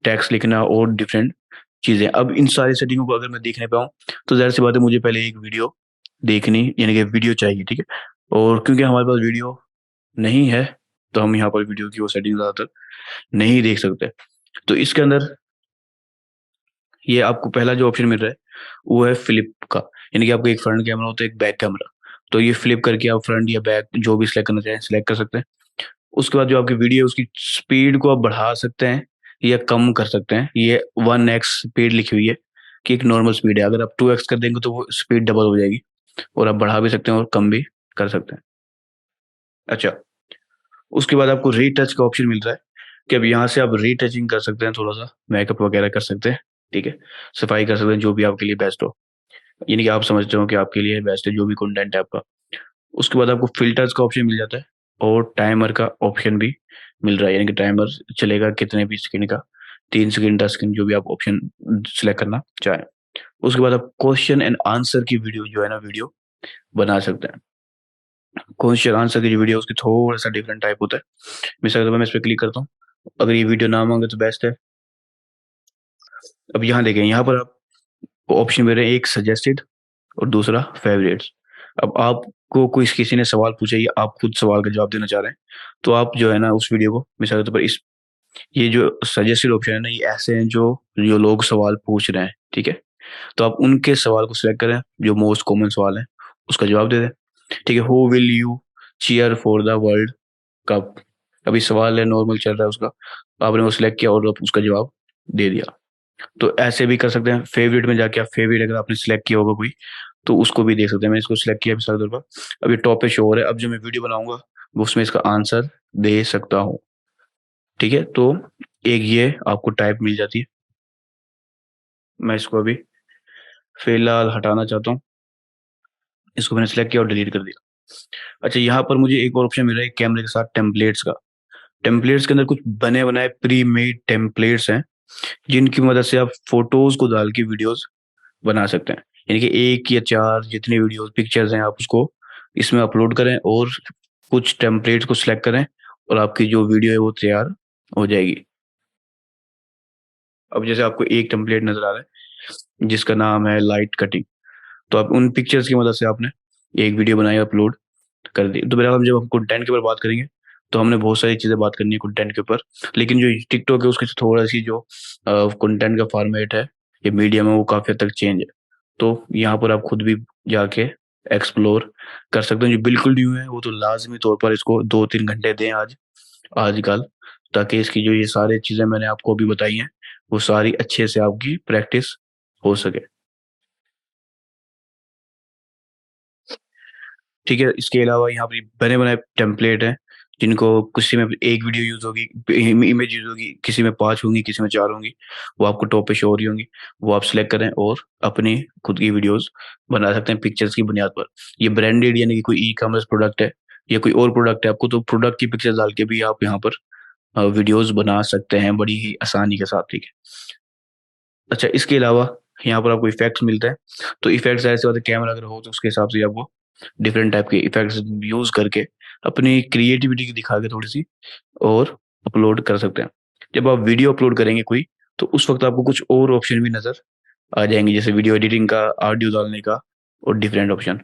टेक्स्ट लिखना और डिफरेंट चीज़ें। अब इन सारी सेटिंगों को अगर मैं देखने पाऊँ, तो ज़ाहिर-सी बात है मुझे पहले एक वीडियो देखनी, यानी कि वीडियो चाहिए, ठीक है? और क्योंकि हमारे पास वीडियो नहीं है, तो हम यहाँ पर वीडियो की वो सेटिंग ज़्यादातर नहीं देख सकते। तो इसके अंदर ये आपको पहला जो ऑप्शन मिल रहा है, वो है फ्लिप का, यानी कि आपका एक फ्रंट कैमरा होता है, एक बैक कैमरा। तो ये फ्लिप करके आप फ्रंट या बैक जो भी सिलेक्ट करना चाहें, सिलेक्ट कर सकते हैं। उसके बाद जो आपकी वीडियो है उसकी स्पीड को आप बढ़ा सकते हैं या कम कर सकते हैं। ये 1x स्पीड लिखी हुई है कि एक नॉर्मल स्पीड है। अगर आप 2x कर देंगे तो वो स्पीड डबल हो जाएगी, और आप बढ़ा भी सकते हैं और कम भी कर सकते हैं। अच्छा, उसके बाद आपको रीटच का ऑप्शन मिल रहा है कि अब यहाँ से आप रीटचिंग कर सकते हैं, थोड़ा-सा मेकअप वगैरह कर सकते हैं, ठीक है? सफाई कर सकते हैं, जो भी आपके लिए बेस्ट हो। यानी कि आप समझते हो कि आपके लिए बेस्ट है जो भी कंटेंट है आपका। उसके बाद आपको फ़िल्टर्स का ऑप्शन मिल जाता है और टाइमर का ऑप्शन भी मिल रहा है, यानी कि टाइमर चलेगा कितने भी सेकंड का, 3 सेकंड, 10 सेकंड, जो भी आप ऑप्शन सेलेक्ट करना चाहें। उसके बाद आप क्वेश्चन एंड आंसर की वीडियो जो है ना, वीडियो बना सकते हैं। क्वेश्चन आंसर की जो वीडियो है उसकी थोड़ा-सा डिफरेंट टाइप होता है। मिसाल के तौर पे मैं इस पे क्लिक करता हूँ। अगर ये वीडियो ना माँगे तो बेस्ट है। अब यहाँ देखें, यहाँ पर आपको ऑप्शन मिल रहे हैं, एक सजेस्टेड और दूसरा फ़ेवरेट्स। अब आपको कोई किसी ने सवाल पूछा या आप खुद सवाल का जवाब देना चाह रहे हैं, तो आप जो है ना उस वीडियो को मिसाल के तौर पर इस ये जो सजेस्टेड ऑप्शन है ना, ये ऐसे हैं जो जो लोग सवाल पूछ रहे हैं, ठीक है? तो आप उनके सवाल को सिलेक्ट करें, जो मोस्ट कॉमन सवाल है, उसका जवाब दे दें, ठीक है? Who will you cheer for the world cup? अभी सवाल है, नॉर्मल चल रहा है उसका, आपने वो सिलेक्ट किया और आप उसका जवाब दे दिया। तो ऐसे भी कर सकते हैं, फेवरेट में जाके आप फेवरेट अगर आपने सिलेक्ट किया होगा कोई, तो उसको भी देख सकते हैं। मैंने इसको सिलेक्ट किया मिसाल के तौर पर, अब ये टॉप पे शो हो रहा है। अब जो मैं वीडियो बनाऊंगा वो उसमें इसका आंसर दे सकता हूँ, ठीक है? तो एक ये आपको टाइप मिल जाती है। मैं इसको अभी फिलहाल हटाना चाहता हूँ, इसको मैंने सिलेक्ट किया और डिलीट कर दिया। अच्छा, यहाँ पर मुझे एक और ऑप्शन मिल रहा है कैमरे के साथ टेम्पलेट्स का। टेम्पलेट्स के अंदर कुछ बने बनाए प्री मेड टेम्पलेट्स हैं, जिनकी मदद से आप फोटोज को डाल के वीडियोस बना सकते हैं। यानी कि एक या चार जितनी वीडियोस पिक्चर्स हैं, आप उसको इसमें अपलोड करें और कुछ टेम्पलेट्स को सिलेक्ट करें, और आपकी जो वीडियो है वो तैयार हो जाएगी। अब जैसे आपको एक टेम्पलेट नजर आ रहा है जिसका नाम है लाइट कटिंग, तो आप उन पिक्चर्स की मदद से आपने एक वीडियो बनाई, अपलोड कर दी। तो मेरा हम जब हम कंटेंट के ऊपर बात करेंगे, तो हमने बहुत सारी चीजें बात करनी है कंटेंट के ऊपर, लेकिन जो टिकटॉक है उसकी थोड़ा सी जो कंटेंट का फॉर्मेट है, ये मीडियम है, वो काफी हद तक चेंज है। तो यहाँ पर आप खुद भी जाके एक्सप्लोर कर सकते हैं। जो बिल्कुल न्यू है वो तो लाजमी तौर पर इसको 2-3 घंटे दें आजकल, ताकि इसकी जो ये सारी चीजें मैंने आपको अभी बताई हैं, वो सारी अच्छे से आपकी प्रैक्टिस हो सके, ठीक है? इसके अलावा यहाँ पे बने बनाए टेम्पलेट हैं, जिनको किसी में एक वीडियो यूज होगी, इमेज यूज होगी, किसी में 5 होंगी, किसी में 4 होंगी, वो आपको टॉप पे शो हो रही होंगी। वो आप सिलेक्ट करें और अपनी खुद की वीडियोस बना सकते हैं पिक्चर्स की बुनियाद पर। ये ब्रांडेड यानी कि कोई ई कॉमर्स प्रोडक्ट है या कोई और प्रोडक्ट है आपको, तो प्रोडक्ट की पिक्चर डाल के भी आप यहाँ पर वीडियोस बना सकते हैं बड़ी ही आसानी के साथ, ठीक है? अच्छा, इसके अलावा यहाँ पर आपको इफेक्ट्स मिलता है। तो इफेक्ट्स ऐसे होते हैं, कैमरा अगर हो तो उसके हिसाब से आपको डिफरेंट टाइप के इफेक्ट्स यूज करके अपनी क्रिएटिविटी की दिखा के थोड़ी सी और अपलोड कर सकते हैं। जब आप वीडियो अपलोड करेंगे कोई, तो उस वक्त आपको कुछ और ऑप्शन भी नजर आ जाएंगे, जैसे वीडियो एडिटिंग का, ऑडियो डालने का और डिफरेंट ऑप्शन।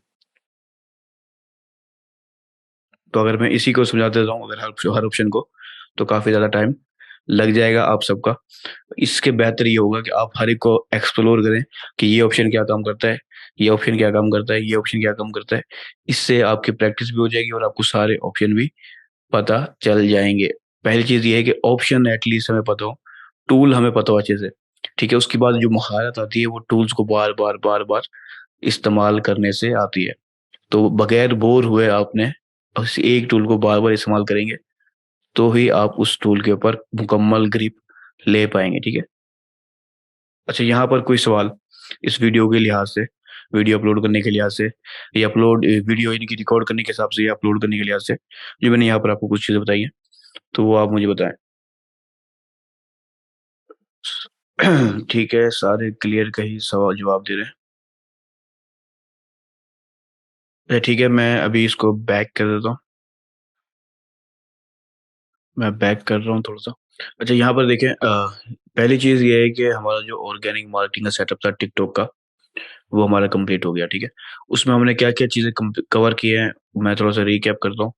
तो अगर मैं इसी को समझाते रहूँ, अगर हर ऑप्शन को, तो काफी ज्यादा टाइम लग जाएगा आप सबका। इसके बेहतर ये होगा कि आप हर एक को एक्सप्लोर करें कि ये ऑप्शन क्या काम करता है, ये ऑप्शन क्या काम करता है, ये ऑप्शन क्या काम करता है। इससे आपकी प्रैक्टिस भी हो जाएगी और आपको सारे ऑप्शन भी पता चल जाएंगे। पहली चीज ये है कि ऑप्शन एटलीस्ट हमें पता हो, टूल हमें पता हो अच्छे से, ठीक है? उसके बाद जो महारत आती है वो टूल्स को बार बार बार बार इस्तेमाल करने से आती है। तो बगैर बोर हुए आपने उस एक टूल को बार बार इस्तेमाल करेंगे, तो ही आप उस टूल के ऊपर मुकम्मल ग्रिप ले पाएंगे, ठीक है? अच्छा, यहाँ पर कोई सवाल इस वीडियो के लिहाज से, वीडियो अपलोड करने के लिहाज से, या अपलोड वीडियो यानी कि रिकॉर्ड करने के हिसाब से या अपलोड करने के लिहाज से, जो मैंने यहाँ पर आपको कुछ चीज़ें बताई हैं, तो वो आप मुझे बताएं। ठीक है, सारे क्लियर का ही सवाल जवाब दे रहे हैं। ठीक है, मैं अभी इसको बैक कर देता हूँ। मैं बैक कर रहा हूँ थोड़ा सा। अच्छा, यहाँ पर देखें, पहली चीज़ ये है कि हमारा जो ऑर्गेनिक मार्केटिंग का सेटअप था टिकटॉक का, वो हमारा कंप्लीट हो गया, ठीक है? उसमें हमने क्या क्या चीज़ें कवर की हैं, मैं थोड़ा सा रिकैप करता हूँ।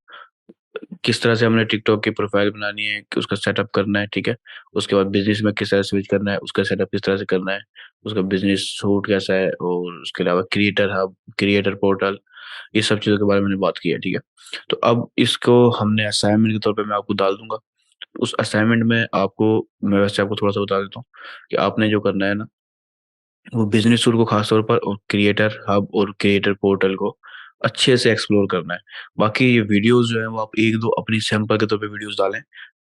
किस तरह से हमने टिकटॉक की प्रोफाइल बनानी है, कि उसका सेटअप करना है, ठीक है? उसके बाद बिजनेस में किस तरह स्विच करना है, उसका सेटअप किस तरह से करना है, उसका बिजनेस सूट कैसा है, और उसके अलावा क्रिएटर हब, क्रिएटर पोर्टल, ये सब चीज़ों के बारे में मैंने बात की है, ठीक है? तो अब इसको हमने असाइनमेंट के तौर पे मैं आपको डाल दूंगा। उस असाइनमेंट में आपको, मैं वैसे आपको थोड़ा सा बता देता हूँ कि आपने जो करना है ना, वो बिजनेस टूल को खास तौर पर और क्रिएटर हब और क्रिएटर पोर्टल को अच्छे से एक्सप्लोर करना है। बाकी ये वीडियोस जो है वो आप एक दो अपनी सैंपल के तौर पे वीडियोस डालें,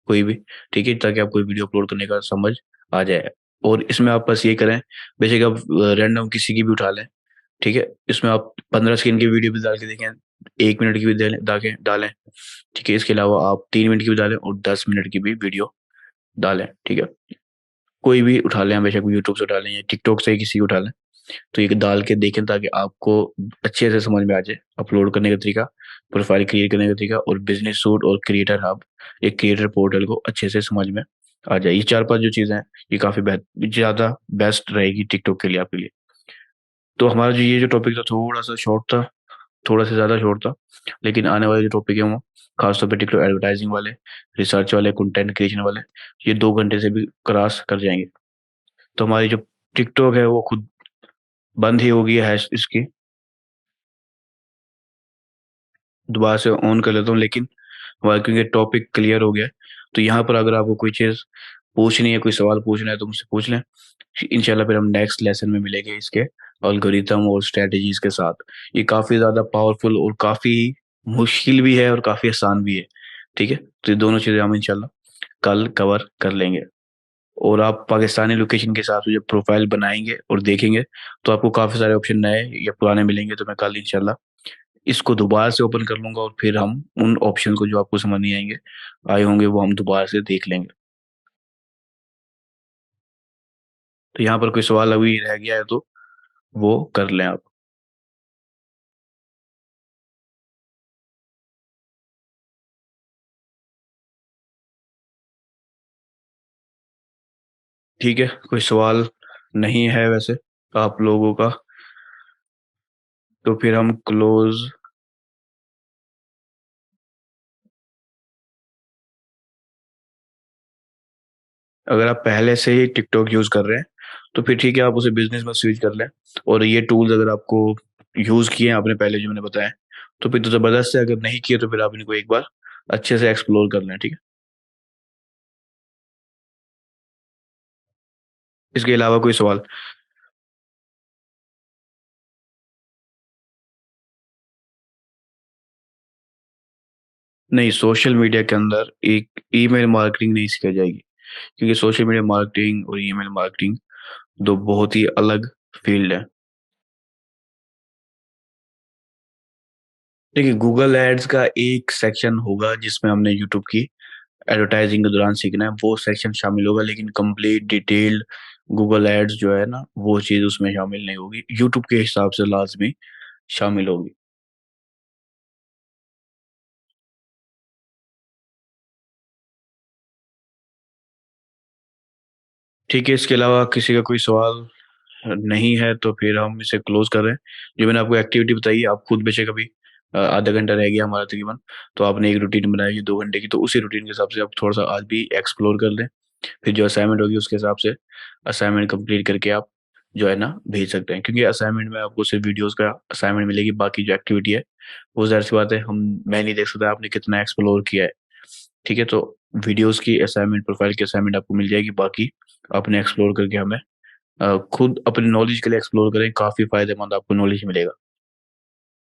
कोई भी, ठीक है? ताकि आपको वीडियो अपलोड करने का समझ आ जाए। और इसमें आप बस ये करें, बेशक आप रैंडम किसी की भी उठा लें, ठीक है? इसमें आप 15 सेकंड की वीडियो भी डाल के देखें, 1 मिनट की भी डालें, ठीक है? इसके अलावा आप 3 मिनट की भी डालें और 10 मिनट की भी वीडियो डालें, ठीक है? कोई भी उठा लें, बेशक यूट्यूब से उठा लें या टिकटॉक से ही किसी को उठा लें, तो ये डाल के देखें ताकि आपको अच्छे से समझ में आ जाए अपलोड करने का तरीका, प्रोफाइल क्रिएट करने का तरीका, और बिजनेस सूट और क्रिएटर हब, एक क्रिएटर पोर्टल को अच्छे से समझ में आ जाए। ये 4-5 जो चीज़ें हैं, ये काफ़ी ज़्यादा बेस्ट रहेगी टिकटॉक के लिए, आपके लिए। तो हमारा जो ये जो टॉपिक था थोड़ा सा शॉर्ट था, थोड़ा-सा ज़्यादा शॉर्ट था, लेकिन आने वाले जो टॉपिक हैं वो ख़ास तौर पे टिकटॉक एडवर्टाइज़िंग वाले, रिसर्च वाले, कंटेंट क्रिएशन वाले, ये 2 घंटे से भी क्रॉस कर जाएँगे। तो हमारी जो टिकटॉक है वो खुद बंद ही हो गई है इसकी, दोबारा से ऑन कर लेता हूँ, लेकिन हमारा क्योंकि टॉपिक क्लियर हो गया है, तो यहाँ पर अगर आपको कोई चीज़ पूछनी है, कोई सवाल पूछना है तो मुझसे पूछ लें। इंशाल्लाह फिर हम नेक्स्ट लेसन में मिलेंगे इसके एल्गोरिथम और स्ट्रैटेजीज़ के साथ। ये काफ़ी ज़्यादा पावरफुल और काफ़ी मुश्किल भी है और काफ़ी आसान भी है, ठीक है? तो ये दोनों चीज़ें हम इंशाल्लाह कल कवर कर लेंगे। और आप पाकिस्तानी लोकेशन के हिसाब से जब प्रोफ़ाइल बनाएँगे और देखेंगे, तो आपको काफ़ी सारे ऑप्शन नए या पुराने मिलेंगे, तो मैं कल इंशाल्लाह इसको दोबारा से ओपन कर लूँगा और फिर हम उन ऑप्शन को जो आपको समझ नहीं आए होंगे, वो हम दोबारा से देख लेंगे। तो यहाँ पर कोई सवाल अभी रह गया है तो वो कर लें आप। ठीक है, कोई सवाल नहीं है वैसे आप लोगों का, तो फिर हम क्लोज़। अगर आप पहले से ही टिकटॉक यूज़ कर रहे हैं, तो फिर ठीक है, आप उसे बिज़नेस में स्विच कर लें। और ये टूल्स अगर आपको यूज़ किए हैं आपने पहले जो मैंने बताए, तो फिर तो ज़बरदस्त है, अगर नहीं किए तो फिर आप इनको एक बार अच्छे से एक्सप्लोर कर लें, ठीक है? इसके अलावा कोई सवाल? नहीं, सोशल मीडिया के अंदर एक ईमेल मार्केटिंग नहीं सिखाई जाएगी, क्योंकि सोशल मीडिया मार्केटिंग और ईमेल मार्केटिंग 2 बहुत ही अलग फ़ील्ड है। देखिए, गूगल एड्स का एक सेक्शन होगा जिसमें हमने यूट्यूब की एडवर्टाइजिंग के दौरान सीखना है, वो सेक्शन शामिल होगा, लेकिन कंप्लीट डिटेल्ड गूगल एड्स जो है ना, वो चीज़ उसमें शामिल नहीं होगी। यूट्यूब के हिसाब से लाज़मी शामिल होगी। ठीक है, इसके अलावा किसी का कोई सवाल नहीं है तो फिर हम इसे क्लोज़ कर रहे हैं। जो मैंने आपको एक्टिविटी बताई आप खुद बेशक अभी आधा घंटा रह गया हमारा तकरीबन, तो आपने एक रूटीन बनाई है 2 घंटे की, तो उसी रूटीन के हिसाब से आप थोड़ा-सा आज भी एक्सप्लोर कर लें। फिर जो असाइनमेंट होगी उसके हिसाब से असाइनमेंट कंप्लीट करके आप जो है ना भेज सकते हैं, क्योंकि असाइनमेंट में आपको सिर्फ वीडियोस का असाइनमेंट मिलेगी, बाकी जो एक्टिविटी है वो ज़ाहिर सी बात है हम मैं नहीं देख सकता आपने कितना एक्सप्लोर किया है, ठीक है? तो वीडियोस की असाइनमेंट, प्रोफाइल की असाइनमेंट आपको मिल जाएगी, बाकी आपने एक्सप्लोर करके हमें खुद अपनी नॉलेज के लिए एक्सप्लोर करें, काफ़ी फ़ायदेमंद आपको नॉलेज मिलेगा।